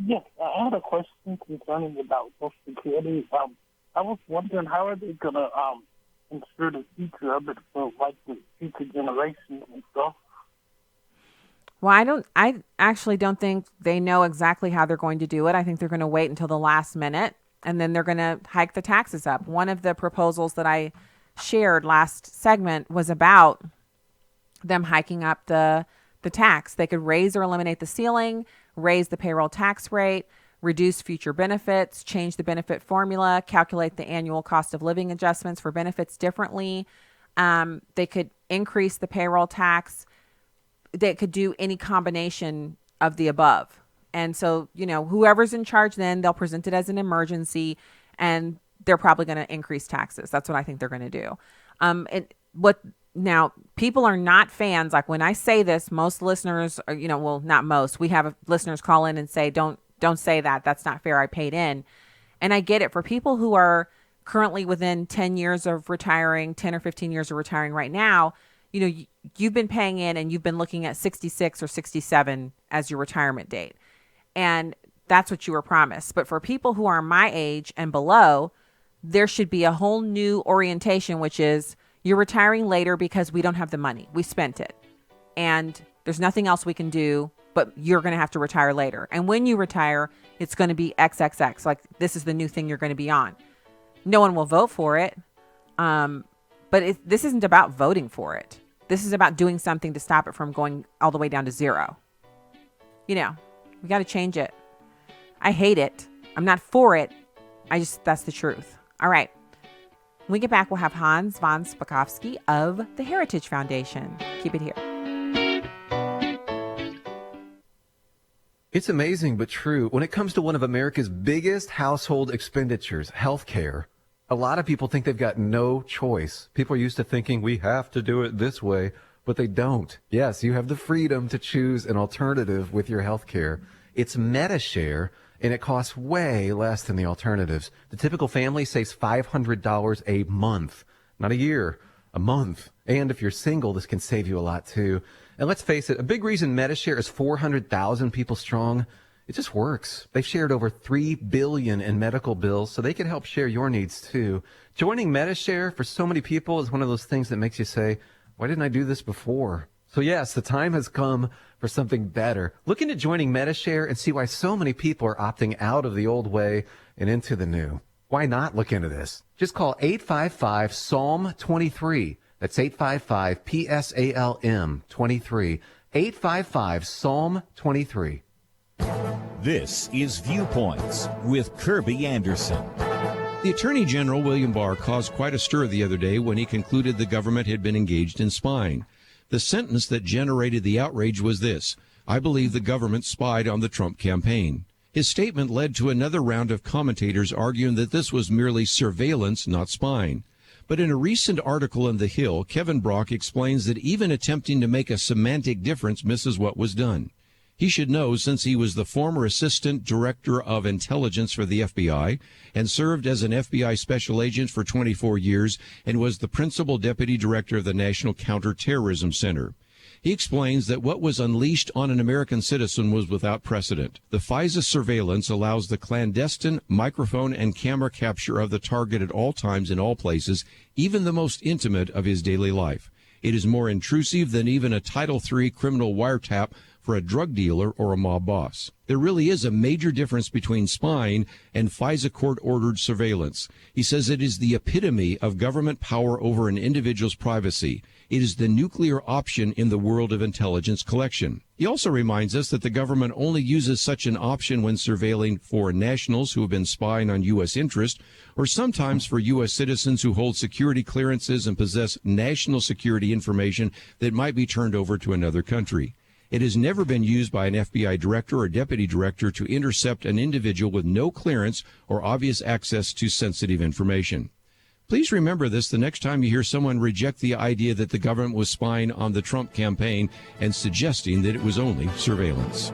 Speaker 1: Yes, I had a question concerning about Social Security. I was wondering, how are they going to ensure the future of it for, like, the future generations and stuff?
Speaker 10: Well, I actually don't think they know exactly how they're going to do it. I think they're going to wait until the last minute, and then they're going to hike the taxes up. One of the proposals that I shared last segment was about them hiking up the tax. They could raise or eliminate the ceiling, raise the payroll tax rate, reduce future benefits, change the benefit formula, calculate the annual cost of living adjustments for benefits differently. They could increase the payroll tax. They could do any combination of the above. And so, you know, whoever's in charge then, they'll present it as an emergency, and they're probably going to increase taxes. That's what I think they're going to do. Now, people are not fans. Like when I say this, most listeners are, you know, well, not most. We have listeners call in and say, don't say that. That's not fair. I paid in. And I get it. For people who are currently within 10 years of retiring, 10 or 15 years of retiring right now, you know, you've been paying in and you've been looking at 66 or 67 as your retirement date. And that's what you were promised. But for people who are my age and below, there should be a whole new orientation, which is, you're retiring later because we don't have the money. We spent it. And there's nothing else we can do, but you're going to have to retire later. And when you retire, it's going to be XXX. Like, this is the new thing you're going to be on. No one will vote for it. But this isn't about voting for it. This is about doing something to stop it from going all the way down to zero. You know, we got to change it. I hate it. I'm not for it. That's the truth. All right. When we get back, we'll have Hans von Spakovsky of the Heritage Foundation. Keep it here.
Speaker 17: It's amazing but true. When it comes to one of America's biggest household expenditures, healthcare, a lot of people think they've got no choice. People are used to thinking we have to do it this way, but they don't. Yes, you have the freedom to choose an alternative with your healthcare. It's MediShare, and it costs way less than the alternatives. The typical family saves $500 a month, not a year, a month. And if you're single, this can save you a lot too. And let's face it, a big reason MediShare is 400,000 people strong, it just works. They've shared over $3 billion in medical bills, so they can help share your needs too. Joining MediShare for so many people is one of those things that makes you say, why didn't I do this before? So yes, the time has come for something better. Look into joining MediShare and see why so many people are opting out of the old way and into the new. Why not look into this? Just call 855-PSALM-23. That's 855-PSALM-23. 855-PSALM-23.
Speaker 18: This is Viewpoints with Kirby Anderson.
Speaker 19: The Attorney General, William Barr, caused quite a stir the other day when he concluded the government had been engaged in spying. The sentence that generated the outrage was this: I believe the government spied on the Trump campaign. His statement led to another round of commentators arguing that this was merely surveillance, not spying. But in a recent article in The Hill, Kevin Brock explains that even attempting to make a semantic difference misses what was done. He should know, since he was the former Assistant Director of Intelligence for the FBI and served as an FBI Special Agent for 24 years and was the Principal Deputy Director of the National Counterterrorism Center. He explains that what was unleashed on an American citizen was without precedent. The FISA surveillance allows the clandestine microphone and camera capture of the target at all times in all places, even the most intimate of his daily life. It is more intrusive than even a Title III criminal wiretap for a drug dealer or a mob boss. There really is a major difference between spying and FISA court-ordered surveillance. He says it is the epitome of government power over an individual's privacy. It is the nuclear option in the world of intelligence collection. He also reminds us that the government only uses such an option when surveilling foreign nationals who have been spying on U.S. interest, or sometimes for U.S. citizens who hold security clearances and possess national security information that might be turned over to another country. It has never been used by an FBI director or deputy director to intercept an individual with no clearance or obvious access to sensitive information. Please remember this the next time you hear someone reject the idea that the government was spying on the Trump campaign and suggesting that it was only surveillance.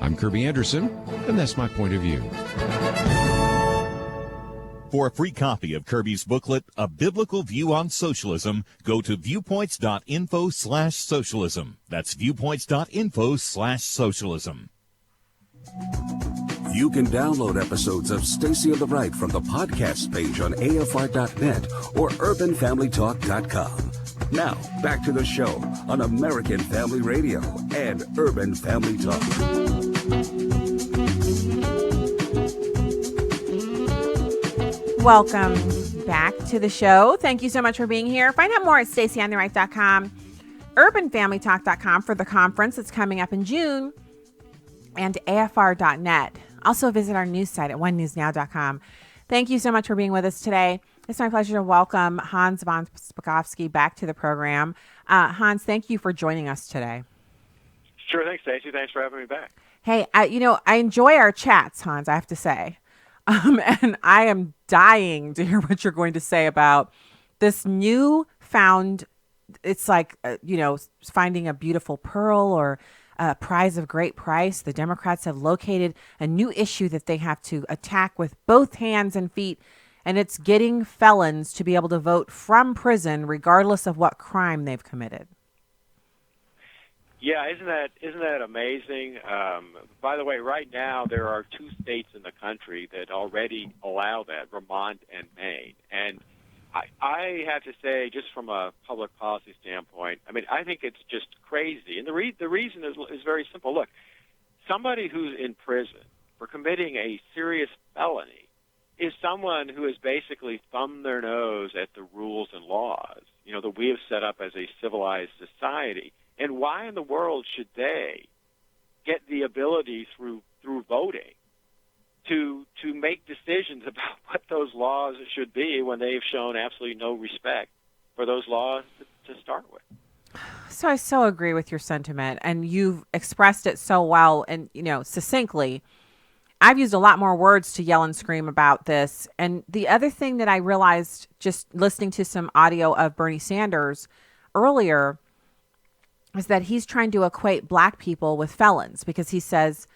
Speaker 19: I'm Kirby Anderson, and that's my point of view.
Speaker 18: For a free copy of Kirby's booklet, A Biblical View on Socialism, go to viewpoints.info/socialism. That's viewpoints.info/socialism.
Speaker 6: You can download episodes of Stacy on the Right from the podcast page on AFR.net or UrbanFamilyTalk.com. Now, back to the show on American Family Radio and Urban Family Talk.
Speaker 10: Welcome back to the show. Thank you so much for being here. Find out more at StacyOnTheRight.com, UrbanFamilyTalk.com for the conference that's coming up in June, and AFR.net. Also visit our news site at onenewsnow.com. Thank you so much for being with us today. It's my pleasure to welcome Hans von Spakovsky back to the program. Hans, thank you for joining us today.
Speaker 2: Sure. Thanks, Stacy. Thanks for having me back.
Speaker 10: Hey, I enjoy our chats, Hans, I have to say. And I am dying to hear what you're going to say about this newfound, it's like, finding a beautiful pearl or a prize of great price. The Democrats have located a new issue that they have to attack with both hands and feet, and it's getting felons to be able to vote from prison regardless of what crime they've committed.
Speaker 2: Yeah, isn't that amazing? By the way, right now there are 2 states in the country that already allow that, Vermont and Maine. And I have to say, just from a public policy standpoint, I think it's just crazy. And the reason is very simple. Look, somebody who's in prison for committing a serious felony is someone who has basically thumbed their nose at the rules and laws, that we have set up as a civilized society. And why in the world should they get the ability through voting to make decisions about what those laws should be when they've shown absolutely no respect for those laws to start with?
Speaker 10: So I so agree with your sentiment, and you've expressed it so well and, succinctly. I've used a lot more words to yell and scream about this. And the other thing that I realized just listening to some audio of Bernie Sanders earlier is that he's trying to equate black people with felons, because he says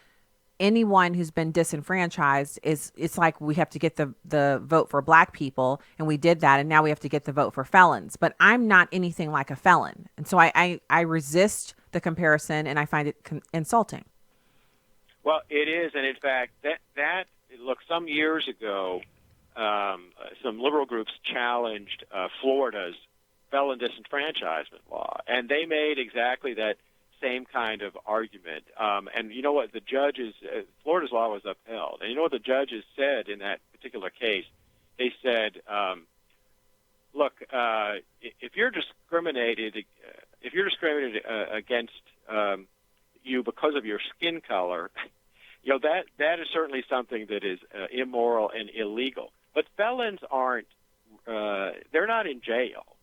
Speaker 10: anyone who's been disenfranchised it's like we have to get the vote for black people, and we did that, and now we have to get the vote for felons. But I'm not anything like a felon. And so I resist the comparison, and I find it insulting.
Speaker 2: Well, it is, and in fact, look, some years ago, some liberal groups challenged Florida's felon disenfranchisement law, and they made exactly that same kind of argument. And you know what? The judges, Florida's law was upheld, and you know what the judges said in that particular case? They said, look, if you're discriminated against you because of your skin color, that is certainly something that is immoral and illegal. But felons aren't; they're not in jail,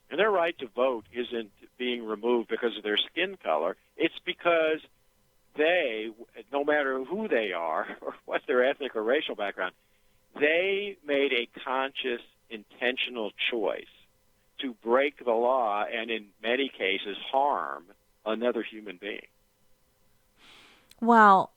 Speaker 2: and their right to vote isn't being removed because of their skin color. It's because they, no matter who they are or what their ethnic or racial background, they made a conscious, intentional choice to break the law and, in many cases, harm another human being.
Speaker 10: Well,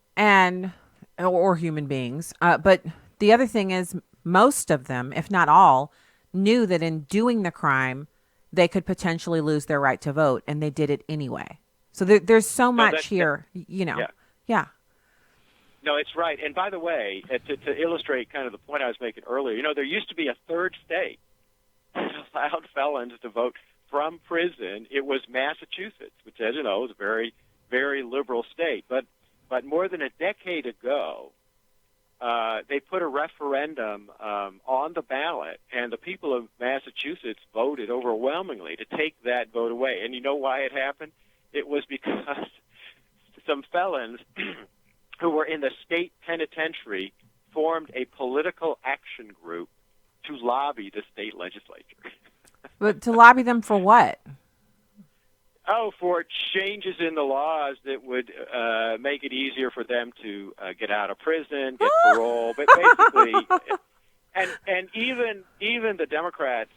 Speaker 10: or human beings. But the other thing is, most of them, if not all, knew that in doing the crime, they could potentially lose their right to vote, and they did it anyway. So there's so much here, Yeah.
Speaker 2: No, it's right. And by the way, to illustrate kind of the point I was making earlier, there used to be a third state that allowed felons to vote from prison. It was Massachusetts, which, as you know, is a very, very liberal state. But more than a decade ago, they put a referendum on the ballot, and the people of Massachusetts voted overwhelmingly to take that vote away. And you know why it happened? It was because some felons who were in the state penitentiary formed a political action group to lobby the state legislature.
Speaker 10: But to lobby them for what?
Speaker 2: Oh, for changes in the laws that would make it easier for them to get out of prison, get parole, but basically, and even the Democrats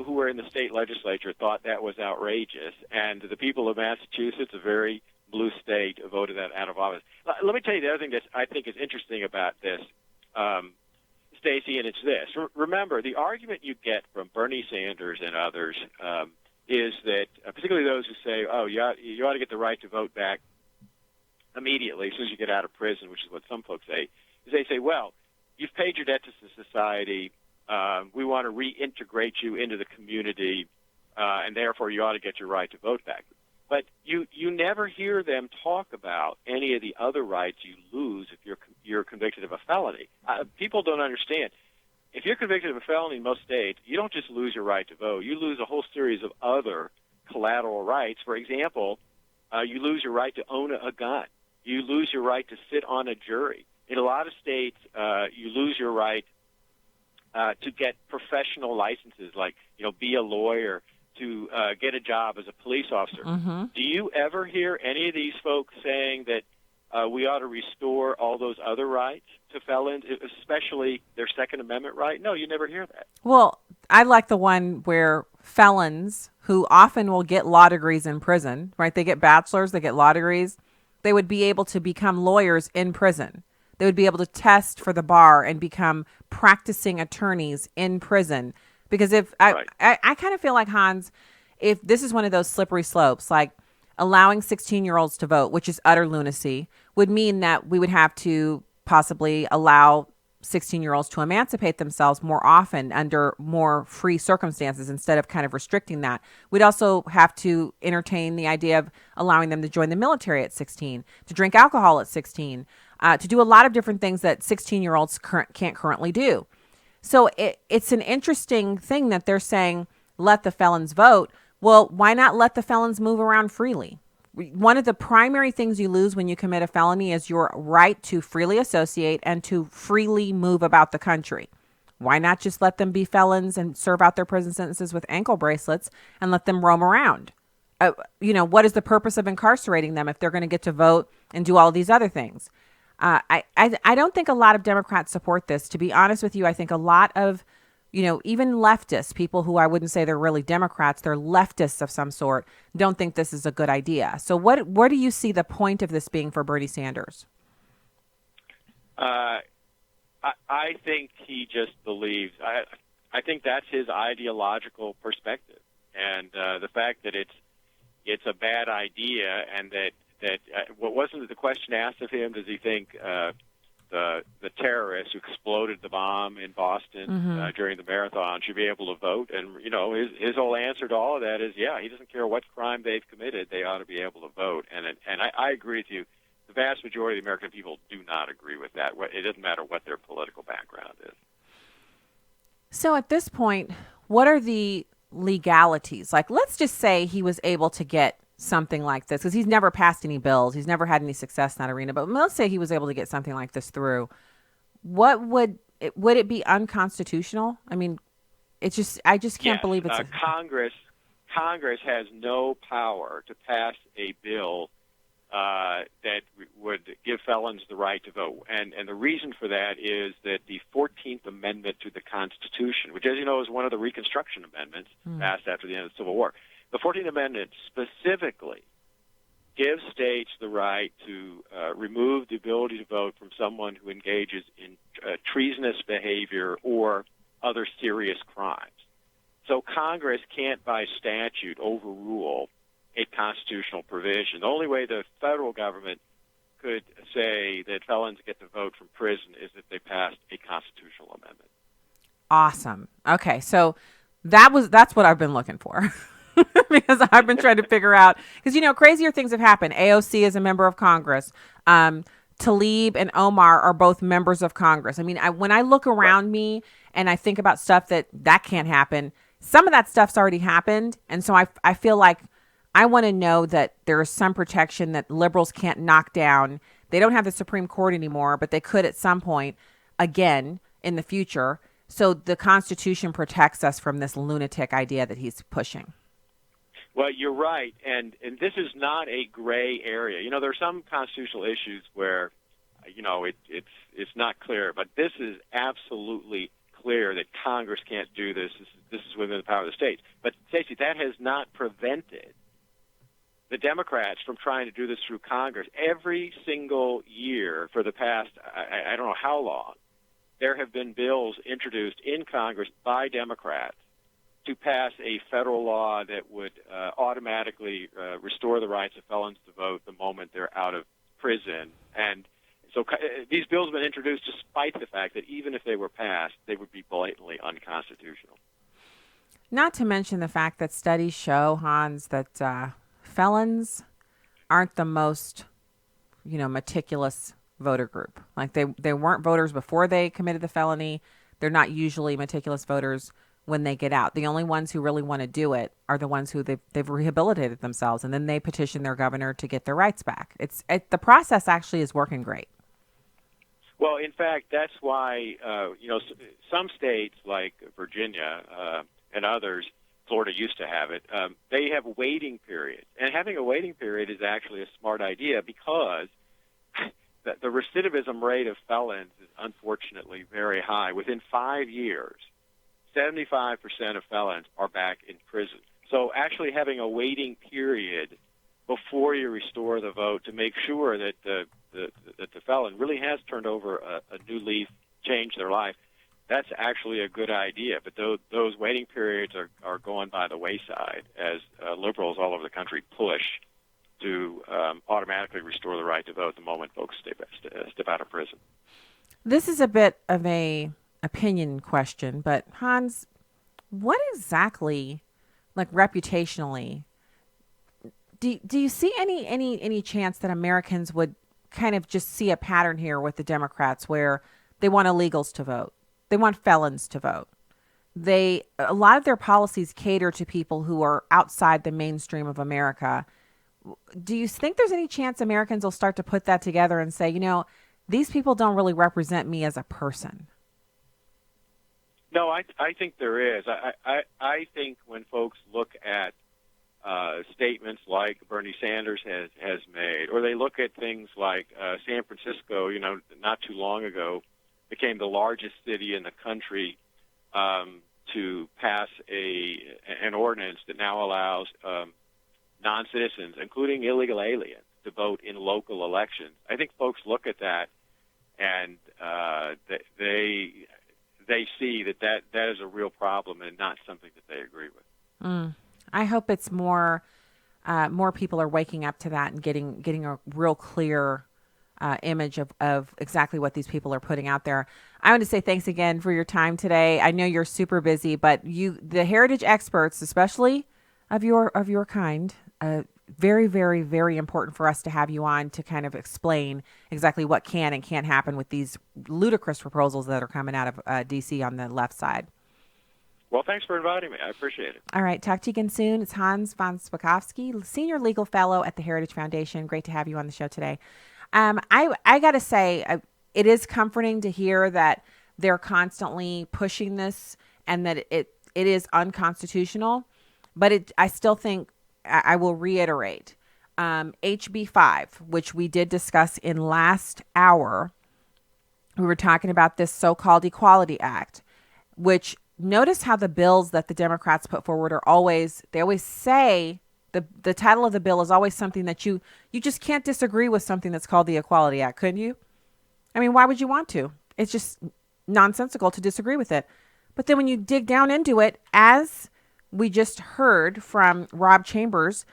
Speaker 2: who were in the state legislature thought that was outrageous, and the people of Massachusetts, a very blue state, voted that out of office. Let me tell you the other thing that I think is interesting about this, Stacy, and it's this. Remember, the argument you get from Bernie Sanders and others is that, particularly those who say, you ought to get the right to vote back immediately as soon as you get out of prison, which is what some folks say, is they say, well, you've paid your debt to society. We want to reintegrate you into the community, and therefore you ought to get your right to vote back. But you never hear them talk about any of the other rights you lose if you're convicted of a felony. People don't understand. If you're convicted of a felony in most states, you don't just lose your right to vote. You lose a whole series of other collateral rights. For example, you lose your right to own a gun. You lose your right to sit on a jury. In a lot of states, you lose your right to get professional licenses, like be a lawyer, to get a job as a police officer.
Speaker 10: Mm-hmm.
Speaker 2: Do you ever hear any of these folks saying that we ought to restore all those other rights to felons, especially their Second Amendment right? No, you never hear that.
Speaker 10: Well, I like the one where felons who often will get law degrees in prison, right? They get bachelors, they get law degrees. They would be able to become lawyers in prison. They would be able to test for the bar and become practicing attorneys in prison. Because if I kind of feel like, Hans, if this is one of those slippery slopes, like allowing 16-year-olds to vote, which is utter lunacy, would mean that we would have to possibly allow 16-year-olds to emancipate themselves more often under more free circumstances instead of kind of restricting that. We'd also have to entertain the idea of allowing them to join the military at 16, to drink alcohol at 16, to do a lot of different things that 16-year-olds can't currently do. So it's an interesting thing that they're saying, let the felons vote. Well, why not let the felons move around freely? One of the primary things you lose when you commit a felony is your right to freely associate and to freely move about the country. Why not just let them be felons and serve out their prison sentences with ankle bracelets and let them roam around? What is the purpose of incarcerating them if they're going to get to vote and do all these other things? I don't think a lot of Democrats support this. To be honest with you, I think a lot of, even leftists, people who I wouldn't say they're really Democrats, they're leftists of some sort, don't think this is a good idea. So what do you see the point of this being for Bernie Sanders?
Speaker 2: I think he just believes, I think that's his ideological perspective. And the fact that it's a bad idea, and that what wasn't the question asked of him? Does he think the terrorists who exploded the bomb in Boston during the marathon should be able to vote? And his whole answer to all of that is, yeah, he doesn't care what crime they've committed; they ought to be able to vote. And I agree with you. The vast majority of the American people do not agree with that. It doesn't matter what their political background is.
Speaker 10: So at this point, what are the legalities? Like, let's just say he was able to get something like this, because he's never passed any bills. He's never had any success in that arena. But let's say he was able to get something like this through. What would it be unconstitutional? I mean, I just can't believe it's
Speaker 2: Congress has no power to pass a bill that would give felons the right to vote. And the reason for that is that the 14th Amendment to the Constitution, which, as you know, is one of the Reconstruction Amendments passed after the end of the Civil War, the 14th Amendment specifically gives states the right to remove the ability to vote from someone who engages in treasonous behavior or other serious crimes. So Congress can't, by statute, overrule a constitutional provision. The only way the federal government could say that felons get to vote from prison is if they passed a constitutional amendment.
Speaker 10: Awesome. Okay, so that's what I've been looking for. Because I've been trying to figure out, because, crazier things have happened. AOC is a member of Congress. Tlaib and Omar are both members of Congress. I mean, when I look around me and I think about stuff that can't happen, some of that stuff's already happened. And so I feel like I want to know that there is some protection that liberals can't knock down. They don't have the Supreme Court anymore, but they could at some point again in the future. So the Constitution protects us from this lunatic idea that he's pushing.
Speaker 2: Well, you're right, and this is not a gray area. There are some constitutional issues where, it's not clear, but this is absolutely clear that Congress can't do this. This is within the power of the states. But, Stacy, that has not prevented the Democrats from trying to do this through Congress. Every single year for the past, I don't know how long, there have been bills introduced in Congress by Democrats to pass a federal law that would automatically restore the rights of felons to vote the moment they're out of prison. And so these bills have been introduced despite the fact that even if they were passed, they would be blatantly unconstitutional.
Speaker 10: Not to mention the fact that studies show, Hans, that felons aren't the most, meticulous voter group. Like they weren't voters before they committed the felony. They're not usually meticulous voters when they get out. The only ones who really want to do it are the ones who they've rehabilitated themselves, and then they petition their governor to get their rights back. The process actually is working great.
Speaker 2: Well, in fact, that's why some states like Virginia and others, Florida used to have it. They have waiting periods, and having a waiting period is actually a smart idea because the recidivism rate of felons is unfortunately very high. Within 5 years, 75% of felons are back in prison. So actually having a waiting period before you restore the vote to make sure that the felon really has turned over a new leaf, changed their life, that's actually a good idea. But those waiting periods are going by the wayside as liberals all over the country push to automatically restore the right to vote the moment folks step out of prison.
Speaker 10: This is a bit of a opinion question, but Hans, what exactly, like reputationally, do you see any chance that Americans would kind of just see a pattern here with the Democrats where they want illegals to vote, they want felons to vote? A lot of their policies cater to people who are outside the mainstream of America. Do you think there's any chance Americans will start to put that together and say, these people don't really represent me as a person?
Speaker 2: No, I think there is. I think when folks look at statements like Bernie Sanders has made, or they look at things like San Francisco, not too long ago, became the largest city in the country to pass an ordinance that now allows non-citizens, including illegal aliens, to vote in local elections. I think folks look at that and they see that is a real problem and not something that they agree with.
Speaker 10: I hope it's more people are waking up to that and getting a real clear image of exactly what these people are putting out there. I want to say thanks again for your time today. I know you're super busy, but the heritage experts, especially of your kind, very, very, very important for us to have you on to kind of explain exactly what can and can't happen with these ludicrous proposals that are coming out of D.C. on the left side.
Speaker 2: Well, thanks for inviting me. I appreciate it.
Speaker 10: All right. Talk to you again soon. It's Hans von Spakovsky, Senior Legal Fellow at the Heritage Foundation. Great to have you on the show today. I got to say, it is comforting to hear that they're constantly pushing this and that it is unconstitutional. But I still think, I will reiterate, HB 5, which we did discuss in last hour, we were talking about this so-called Equality Act, which notice how the bills that the Democrats put forward are they always say the title of the bill is always something that you just can't disagree with, something that's called the Equality Act, couldn't you? I mean, why would you want to? It's just nonsensical to disagree with it. But then when you dig down into it, as we just heard from Rob Chambers,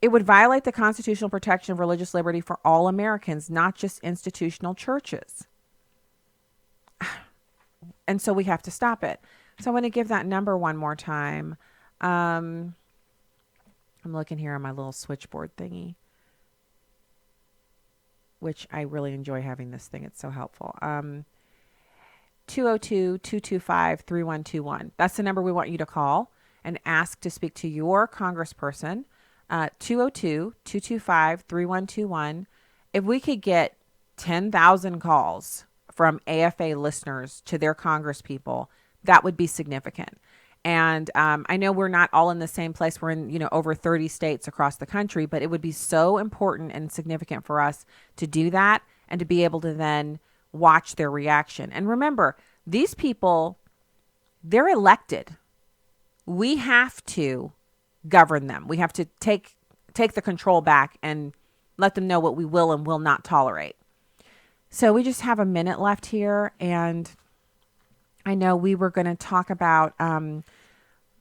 Speaker 10: it would violate the constitutional protection of religious liberty for all Americans, not just institutional churches. And so we have to stop it. So I want to give that number one more time. I'm looking here on my little switchboard thingy, which I really enjoy having this thing. It's so helpful. 202-225-3121. That's the number we want you to call and ask to speak to your congressperson. 202-225-3121. If we could get 10,000 calls from AFA listeners to their congresspeople, that would be significant. And I know we're not all in the same place. We're in, over 30 states across the country, but it would be so important and significant for us to do that and to be able to then watch their reaction. And remember, these people, they're elected. We have to govern them. We have to take the control back and let them know what we will and will not tolerate. So we just have a minute left here, and I know we were going to talk about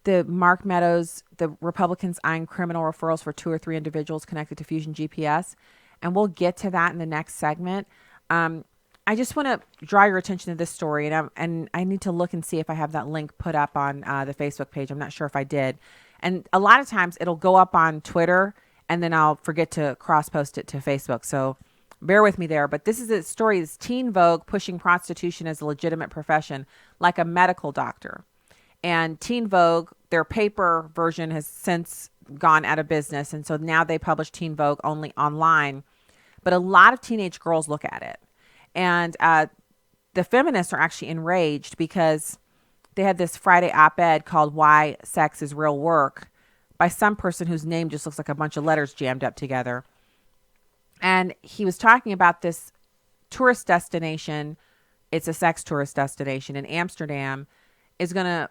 Speaker 10: the Mark Meadows, the Republicans eyeing criminal referrals for 2 or 3 individuals connected to Fusion GPS, and we'll get to that in the next segment. I just want to draw your attention to this story, and I need to look and see if I have that link put up on the Facebook page. I'm not sure if I did. And a lot of times it'll go up on Twitter, and then I'll forget to cross-post it to Facebook. So bear with me there. But this is a story. It's Teen Vogue pushing prostitution as a legitimate profession, like a medical doctor. And Teen Vogue, their paper version has since gone out of business. And so now they publish Teen Vogue only online. But a lot of teenage girls look at it. And the feminists are actually enraged because they had this Friday op-ed called Why Sex is Real Work by some person whose name just looks like a bunch of letters jammed up together. And he was talking about this tourist destination. It's a sex tourist destination in Amsterdam. Is going to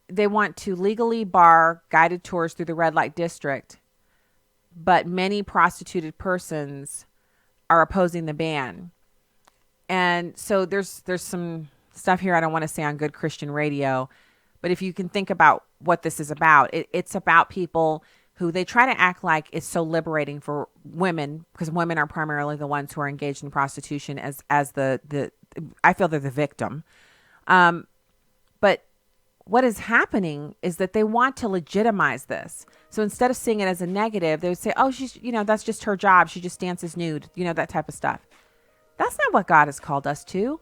Speaker 10: they want to legally bar guided tours through the red light district, but many prostituted persons are opposing the ban. And so there's some stuff here I don't want to say on good Christian radio, but if you can think about what this is about, it's about people who they try to act like it's so liberating for women, because women are primarily the ones who are engaged in prostitution as the I feel they're the victim. But what is happening is that they want to legitimize this. So instead of seeing it as a negative, they would say, oh, she's, that's just her job. She just dances nude, that type of stuff. That's not what God has called us to.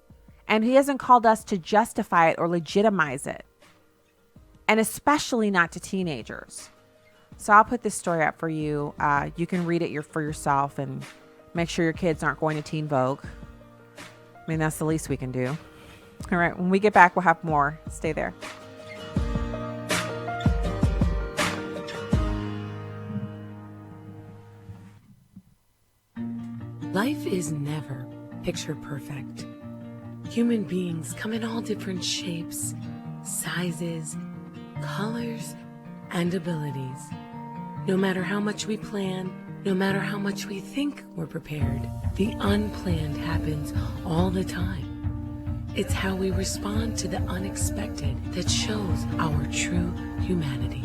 Speaker 10: And he hasn't called us to justify it or legitimize it. And especially not to teenagers. So I'll put this story up for you. You can read it for yourself and make sure your kids aren't going to Teen Vogue. I mean, that's the least we can do. All right. When we get back, we'll have more. Stay there.
Speaker 3: Life is never picture perfect. Human beings come in all different shapes, sizes, colors, and abilities. No matter how much we plan, no matter how much we think we're prepared, the unplanned happens all the time. It's how we respond to the unexpected that shows our true humanity.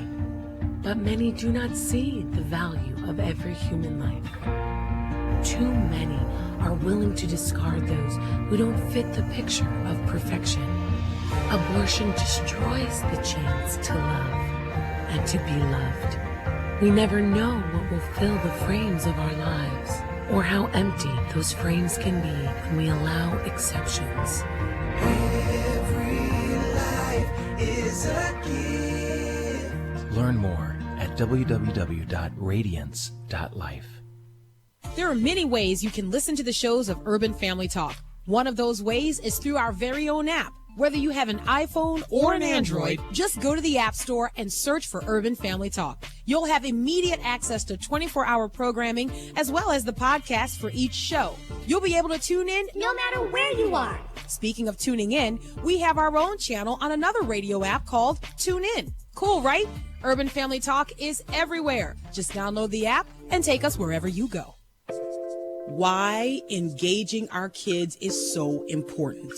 Speaker 3: But many do not see the value of every human life. Too many are willing to discard those who don't fit the picture of perfection. Abortion destroys the chance to love and to be loved. We never know what will fill the frames of our lives, or how empty those frames can be when we allow exceptions.
Speaker 4: Every life is a gift.
Speaker 20: Learn more at www.radiance.life.
Speaker 21: There are many ways you can listen to the shows of Urban Family Talk. One of those ways is through our very own app. Whether you have an iPhone or an Android, just go to the App Store and search for Urban Family Talk. You'll have immediate access to 24-hour programming as well as the podcast for each show. You'll be able to tune in no matter where you are. Speaking of tuning in, we have our own channel on another radio app called Tune In. Cool, right? Urban Family Talk is everywhere. Just download the app and take us wherever you go.
Speaker 22: Why engaging our kids is so important.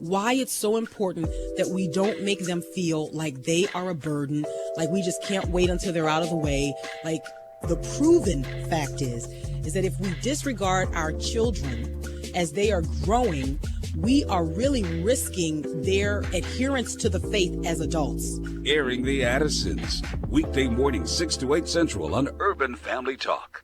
Speaker 21: why it's so important that we don't make them feel like they are a burden, like we just can't wait until they're out of the way. Like, the proven fact is that if we disregard our children as they are growing, we are really risking their adherence to the faith as adults.
Speaker 6: Airing the Addisons, weekday morning 6 to 8 Central on Urban Family Talk.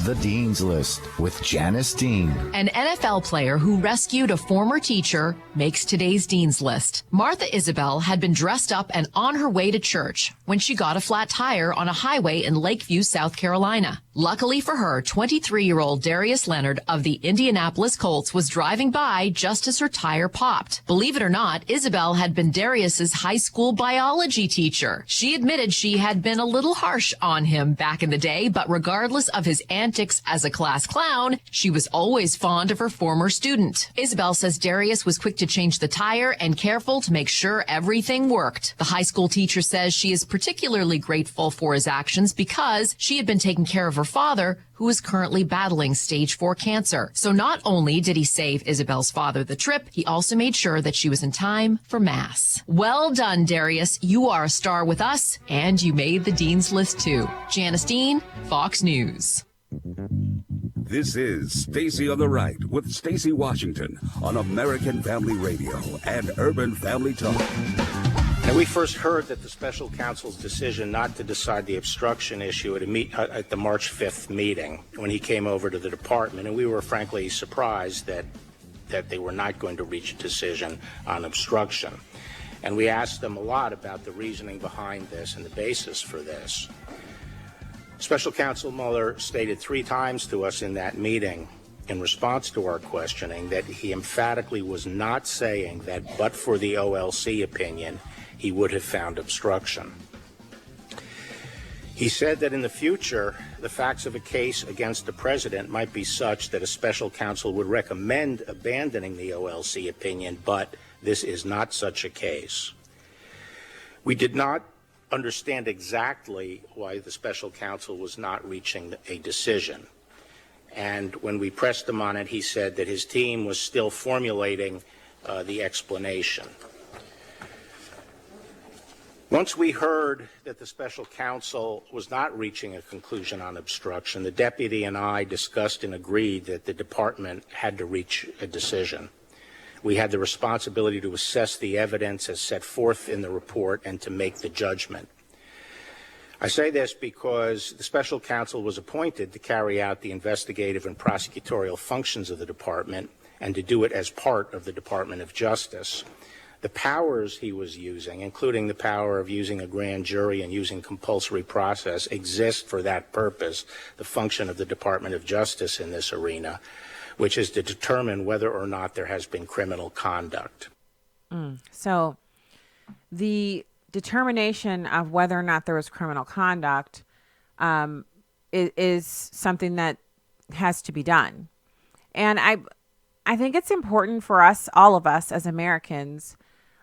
Speaker 8: The Dean's List with Janice Dean.
Speaker 9: An NFL player who rescued a former teacher makes today's Dean's List. Martha Isabel had been dressed up and on her way to church when she got a flat tire on a highway in Lakeview, South Carolina. Luckily for her, 23-year-old Darius Leonard of the Indianapolis Colts was driving by just as her tire popped. Believe it or not, Isabel had been Darius's high school biology teacher. She admitted she had been a little harsh on him back in the day, but regardless of his antics as a class clown, she was always fond of her former student. Isabel says Darius was quick to change the tire and careful to make sure everything worked. The high school teacher says she is particularly grateful for his actions because she had been taking care of her father, who is currently battling stage 4 cancer. So not only did he save Isabel's father the trip, he also made sure that she was in time for Mass. Well done, Darius. You are a star with us, and you made the Dean's List too. Janice Dean, Fox News.
Speaker 6: This is Stacy on the Right with Stacy Washington on American Family Radio and Urban Family Talk.
Speaker 27: Now, we first heard that the special counsel's decision not to decide the obstruction issue at the March 5th meeting when he came over to the department, and we were frankly surprised that they were not going to reach a decision on obstruction. And we asked them a lot about the reasoning behind this and the basis for this. Special Counsel Mueller stated 3 times to us in that meeting in response to our questioning that he emphatically was not saying that but for the OLC opinion, he would have found obstruction. He said that in the future, the facts of a case against the president might be such that a special counsel would recommend abandoning the OLC opinion, but this is not such a case. We did not understand exactly why the special counsel was not reaching a decision. And when we pressed him on it, he said that his team was still formulating the explanation. Once we heard that the special counsel was not reaching a conclusion on obstruction, the deputy and I discussed and agreed that the department had to reach a decision. We had the responsibility to assess the evidence as set forth in the report and to make the judgment. I say this because the special counsel was appointed to carry out the investigative and prosecutorial functions of the department and to do it as part of the Department of Justice. The powers he was using, including the power of using a grand jury and using compulsory process, exist for that purpose, the function of the Department of Justice in this arena, which is to determine whether or not there has been criminal conduct.
Speaker 10: So the determination of whether or not there was criminal conduct is something that has to be done. And I think it's important for us, all of us as Americans,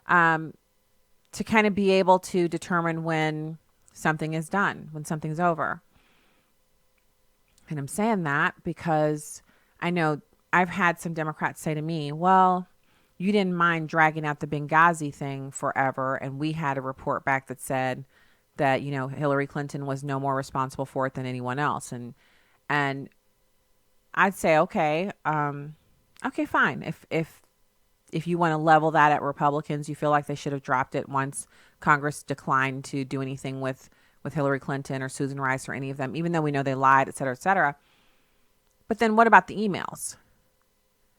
Speaker 10: to kind of be able to determine when something is done, when something's over. And I'm saying that because I know I've had some Democrats say to me, well, you didn't mind dragging out the Benghazi thing forever, and we had a report back that said that, you know, Hillary Clinton was no more responsible for it than anyone else. And I'd say, okay, fine. If you want to level that at Republicans, you feel like they should have dropped it once Congress declined to do anything with Hillary Clinton or Susan Rice or any of them, even though we know they lied, et cetera, et cetera. But then what about the emails?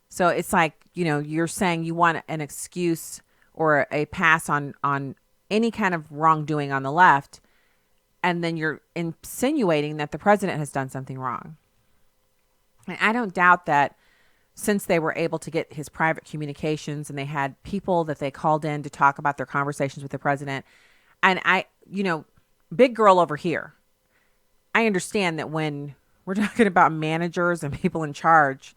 Speaker 10: So it's like, you know, you're saying you want an excuse or a pass on any kind of wrongdoing on the left, and then you're insinuating that the president has done something wrong. And I don't doubt that since they were able to get his private communications and they had people that they called in to talk about their conversations with the president. And big girl over here, I understand that when we're talking about managers and people in charge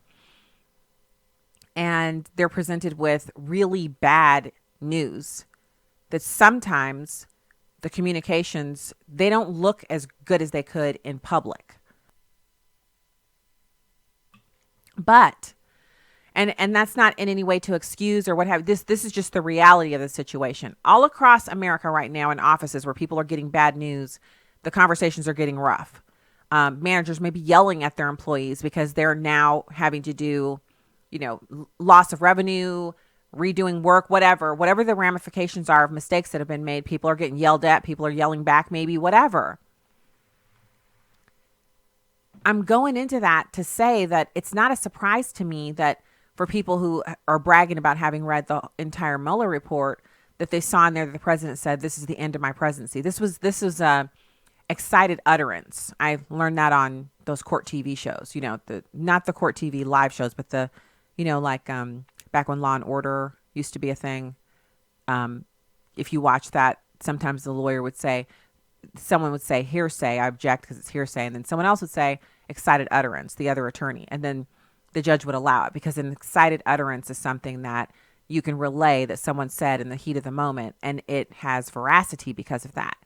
Speaker 10: and they're presented with really bad news, that sometimes the communications, they don't look as good as they could in public. But And that's not in any way to excuse or what have this. This is just the reality of the situation. All across America right now in offices where people are getting bad news, the conversations are getting rough. Managers may be yelling at their employees because they're now having to do, loss of revenue, redoing work, whatever the ramifications are of mistakes that have been made. People are getting yelled at. People are yelling back, maybe, whatever. I'm going into that to say that it's not a surprise to me that for people who are bragging about having read the entire Mueller report, that they saw in there that the president said, "This is the end of my presidency." This was excited utterance. I learned that on those court TV shows, not the court TV live shows, but the, back when Law and Order used to be a thing. If you watch that, sometimes the lawyer would say, someone would say hearsay, I object because it's hearsay. And then someone else would say excited utterance, the other attorney. And then the judge would allow it because an excited utterance is something that you can relay that someone said in the heat of the moment, and it has veracity because of that.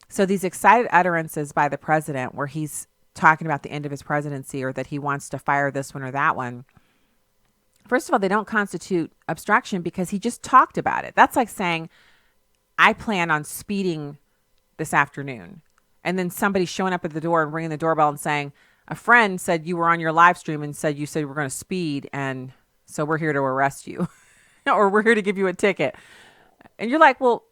Speaker 10: So these excited utterances by the president where he's talking about the end of his presidency or that he wants to fire this one or that one, first of all, they don't constitute obstruction because he just talked about it. That's like saying, I plan on speeding this afternoon. And then somebody showing up at the door and ringing the doorbell and saying, a friend said you were on your live stream and said you said you were going to speed, and so we're here to arrest you or we're here to give you a ticket. And you're like, well,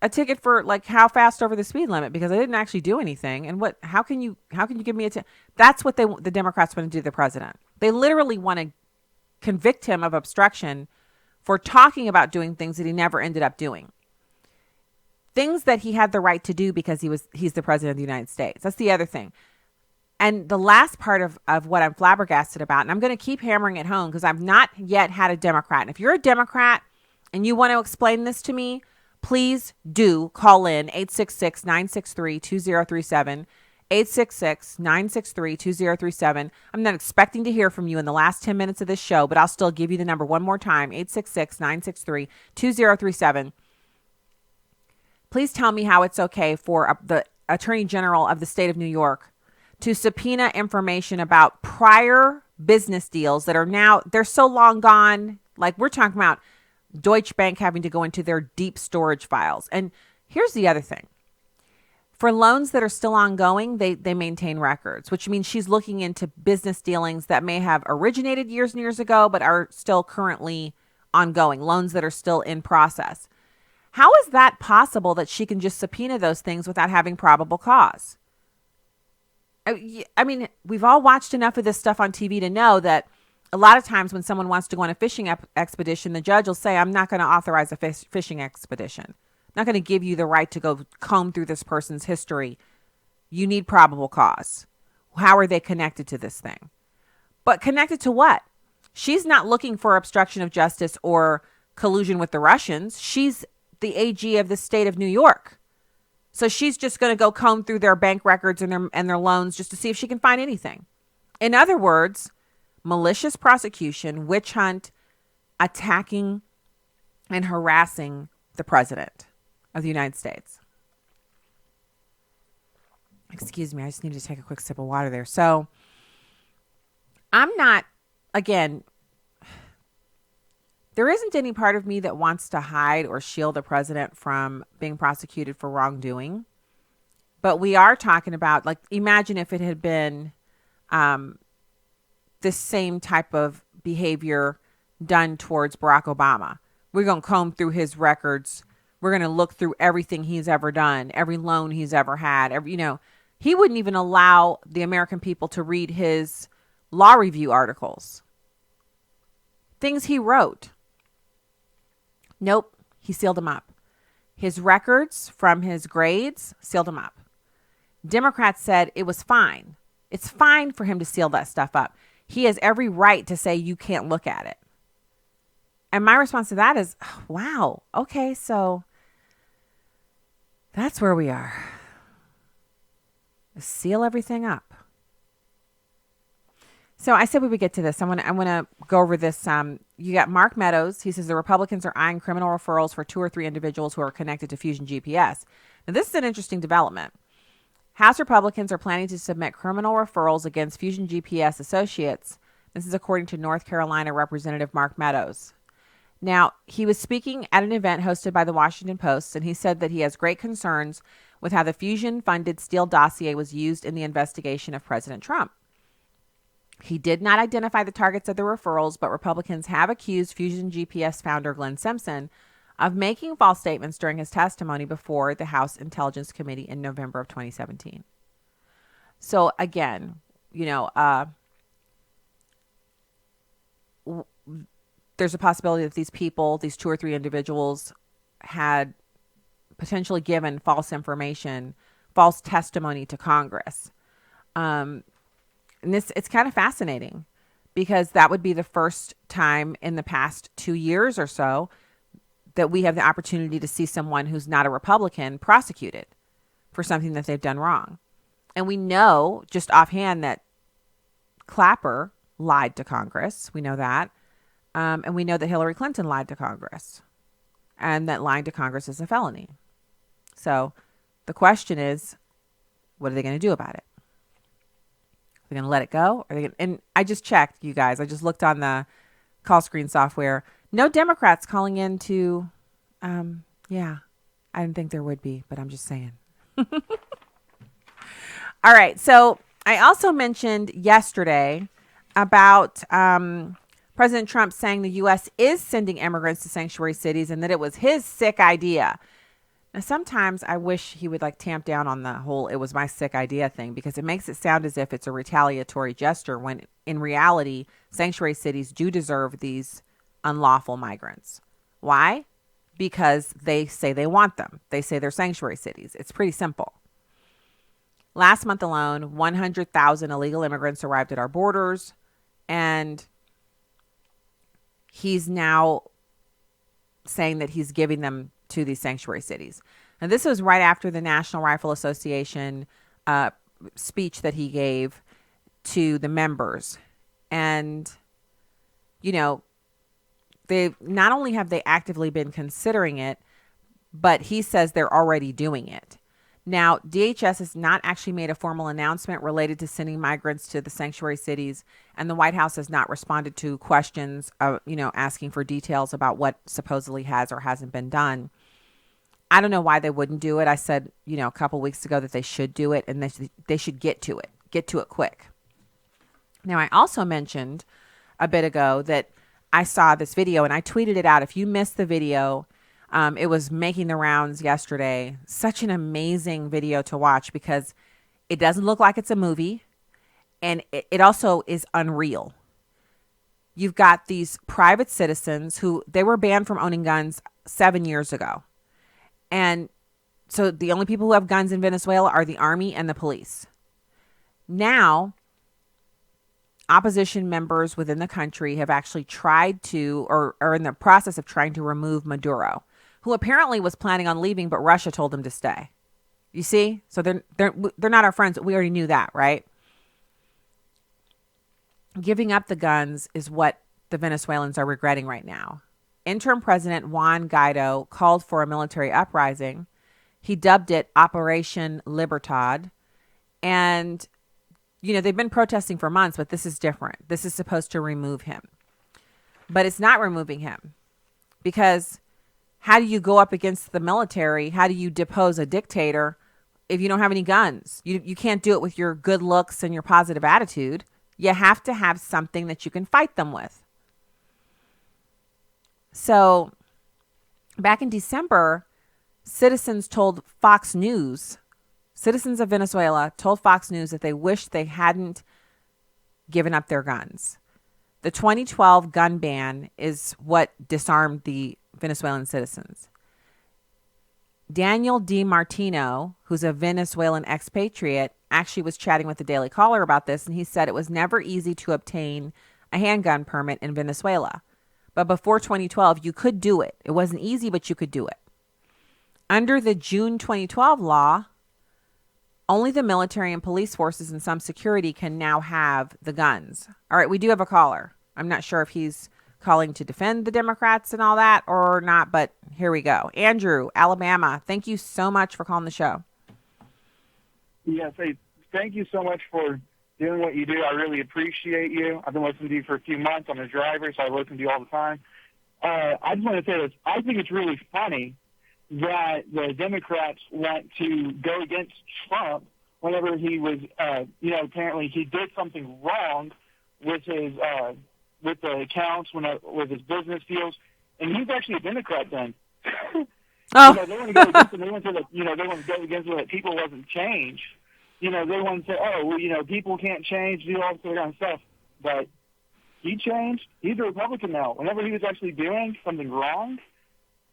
Speaker 10: a ticket for like how fast over the speed limit, because I didn't actually do anything. And how can you give me a ticket? That's what the Democrats want to do to the president. They literally want to convict him of obstruction for talking about doing things that he never ended up doing. Things that he had the right to do because he's the president of the United States. That's the other thing. And the last part of what I'm flabbergasted about, and I'm going to keep hammering it home because I've not yet had a Democrat. And if you're a Democrat and you want to explain this to me, please do call in 866-963-2037, 866-963-2037. I'm not expecting to hear from you in the last 10 minutes of this show, but I'll still give you the number one more time, 866-963-2037. Please tell me how it's okay for the Attorney General of the state of New York to subpoena information about prior business deals that are now, they're so long gone. Like we're talking about Deutsche Bank having to go into their deep storage files. And here's the other thing. For loans that are still ongoing, they maintain records, which means she's looking into business dealings that may have originated years and years ago, but are still currently ongoing, loans that are still in process. How is that possible that she can just subpoena those things without having probable cause? I mean, we've all watched enough of this stuff on TV to know that a lot of times when someone wants to go on a fishing expedition, the judge will say, I'm not going to authorize a fishing expedition. I'm not going to give you the right to go comb through this person's history. You need probable cause. How are they connected to this thing? But connected to what? She's not looking for obstruction of justice or collusion with the Russians. She's the AG of the state of New York. So she's just going to go comb through their bank records and their loans just to see if she can find anything. In other words, malicious prosecution, witch hunt, attacking and harassing the president of the United States. Excuse me, I just needed to take a quick sip of water there. So I'm not, again, there isn't any part of me that wants to hide or shield the president from being prosecuted for wrongdoing. But we are talking about, like, imagine if it had been this same type of behavior done towards Barack Obama. We're going to comb through his records. We're going to look through everything he's ever done, every loan he's ever had. He wouldn't even allow the American people to read his law review articles, things he wrote. Nope, he sealed them up. His records from his grades, sealed them up. Democrats said it was fine. It's fine for him to seal that stuff up. He has every right to say you can't look at it. And my response to that is, wow, okay, so that's where we are. Seal everything up. So I said we would get to this. I want to go over this. You got Mark Meadows. He says the Republicans are eyeing criminal referrals for 2 or 3 individuals who are connected to Fusion GPS. Now, this is an interesting development. House Republicans are planning to submit criminal referrals against Fusion GPS associates This is according to North Carolina Representative Mark Meadows. Now, he was speaking at an event hosted by the Washington Post, and he said that he has great concerns with how the Fusion-funded Steele dossier was used in the investigation of President Trump. He did not identify the targets of the referrals, but Republicans have accused Fusion GPS founder Glenn Simpson of making false statements during his testimony before the House Intelligence Committee in November of 2017. So again, there's a possibility that these people, these 2 or 3 individuals, had potentially given false information, false testimony to Congress. And it's kind of fascinating because that would be the first time in the past 2 years or so that we have the opportunity to see someone who's not a Republican prosecuted for something that they've done wrong. And we know just offhand that Clapper lied to Congress. We know that. And we know that Hillary Clinton lied to Congress, and that lying to Congress is a felony. So the question is, what are they going to do about it? Are they going to let it go? And I just checked, you guys. I just looked on the call screen software. No Democrats calling in to, I didn't think there would be, but I'm just saying. All right. So I also mentioned yesterday about President Trump saying the U.S. is sending immigrants to sanctuary cities and that it was his sick idea. Now, sometimes I wish he would tamp down on the whole "it was my sick idea" thing, because it makes it sound as if it's a retaliatory gesture when in reality, sanctuary cities do deserve these unlawful migrants. Why? Because they say they want them. They say they're sanctuary cities. It's pretty simple. Last month alone, 100,000 illegal immigrants arrived at our borders, and he's now saying that he's giving them to these sanctuary cities. And this was right after the National Rifle Association speech that he gave to the members. And, they not only have they actively been considering it, but he says they're already doing it. Now, DHS has not actually made a formal announcement related to sending migrants to the sanctuary cities, and the White House has not responded to questions, asking for details about what supposedly has or hasn't been done. I don't know why they wouldn't do it. I said, a couple weeks ago that they should do it, and they should get to it quick. Now, I also mentioned a bit ago that I saw this video, and I tweeted it out. If you missed the video, it was making the rounds yesterday. Such an amazing video to watch because it doesn't look like it's a movie, and it also is unreal. You've got these private citizens who they were banned from owning guns 7 years ago. And so the only people who have guns in Venezuela are the army and the police. Now, opposition members within the country have actually tried to, or are in the process of trying to remove Maduro, who apparently was planning on leaving, but Russia told him to stay. You see? So they're not our friends. We already knew that, right? Giving up the guns is what the Venezuelans are regretting right now. Interim President Juan Guaido called for a military uprising. He dubbed it Operation Libertad. And, they've been protesting for months, but this is different. This is supposed to remove him. But it's not removing him, because how do you go up against the military? How do you depose a dictator if you don't have any guns? You can't do it with your good looks and your positive attitude. You have to have something that you can fight them with. So back in December, citizens of Venezuela told Fox News that they wished they hadn't given up their guns. The 2012 gun ban is what disarmed the Venezuelan citizens. Daniel DiMartino, who's a Venezuelan expatriate, actually was chatting with the Daily Caller about this, and he said it was never easy to obtain a handgun permit in Venezuela. But before 2012, you could do it. It wasn't easy, but you could do it. Under the June 2012 law, only the military and police forces and some security can now have the guns. All right, we do have a caller. I'm not sure if he's calling to defend the Democrats and all that or not, but here we go. Andrew, Alabama, thank you so much for calling the show.
Speaker 7: Yes, hey, thank you so much for doing what you do. I really appreciate you. I've been listening to you for a few months. I'm a driver, so I listen to you all the time. I just want to say this. I think it's really funny that the Democrats want to go against Trump whenever he was, apparently he did something wrong with his with the accounts, with his business deals, and he's actually a Democrat then.
Speaker 10: Oh.
Speaker 7: They want to go against him. They want to they want to go against it that people wasn't change. They want to say, people can't change, do all this kind of stuff. But he changed. He's a Republican now. Whenever he was actually doing something wrong,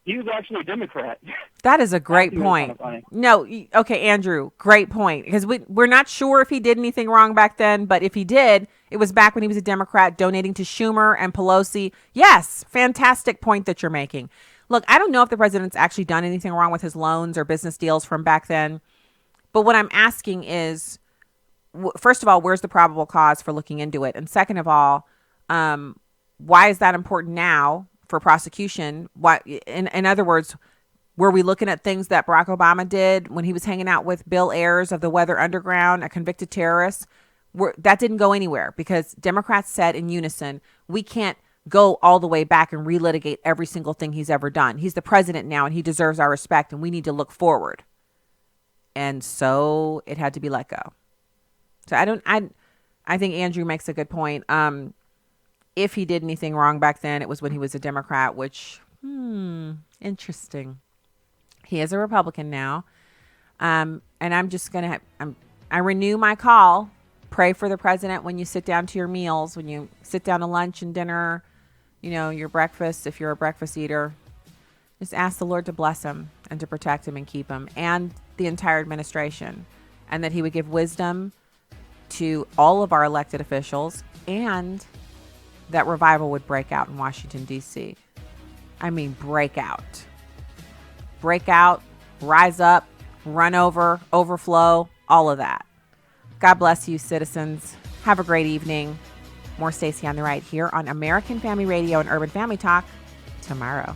Speaker 7: he was actually a Democrat.
Speaker 10: That is a great point. No, okay, Andrew, great point. Because we're not sure if he did anything wrong back then, but if he did, it was back when he was a Democrat donating to Schumer and Pelosi. Yes, fantastic point that you're making. Look, I don't know if the president's actually done anything wrong with his loans or business deals from back then. But what I'm asking is, first of all, where's the probable cause for looking into it? And second of all, why is that important now for prosecution? Why, in other words, were we looking at things that Barack Obama did when he was hanging out with Bill Ayers of the Weather Underground, a convicted terrorist? That didn't go anywhere because Democrats said in unison, we can't go all the way back and relitigate every single thing he's ever done. He's the president now and he deserves our respect and we need to look forward. And so it had to be let go. So I think Andrew makes a good point. If he did anything wrong back then, it was when he was a Democrat, which, interesting. He is a Republican now. And I'm just going to, I renew my call. Pray for the president when you sit down to your meals, when you sit down to lunch and dinner, your breakfast, if you're a breakfast eater. Just ask the Lord to bless him and to protect him and keep him and the entire administration, and that he would give wisdom to all of our elected officials, and that revival would break out in Washington, D.C. I mean, break out, rise up, run over, overflow, all of that. God bless you, citizens. Have a great evening. More Stacy on the Right here on American Family Radio and Urban Family Talk tomorrow.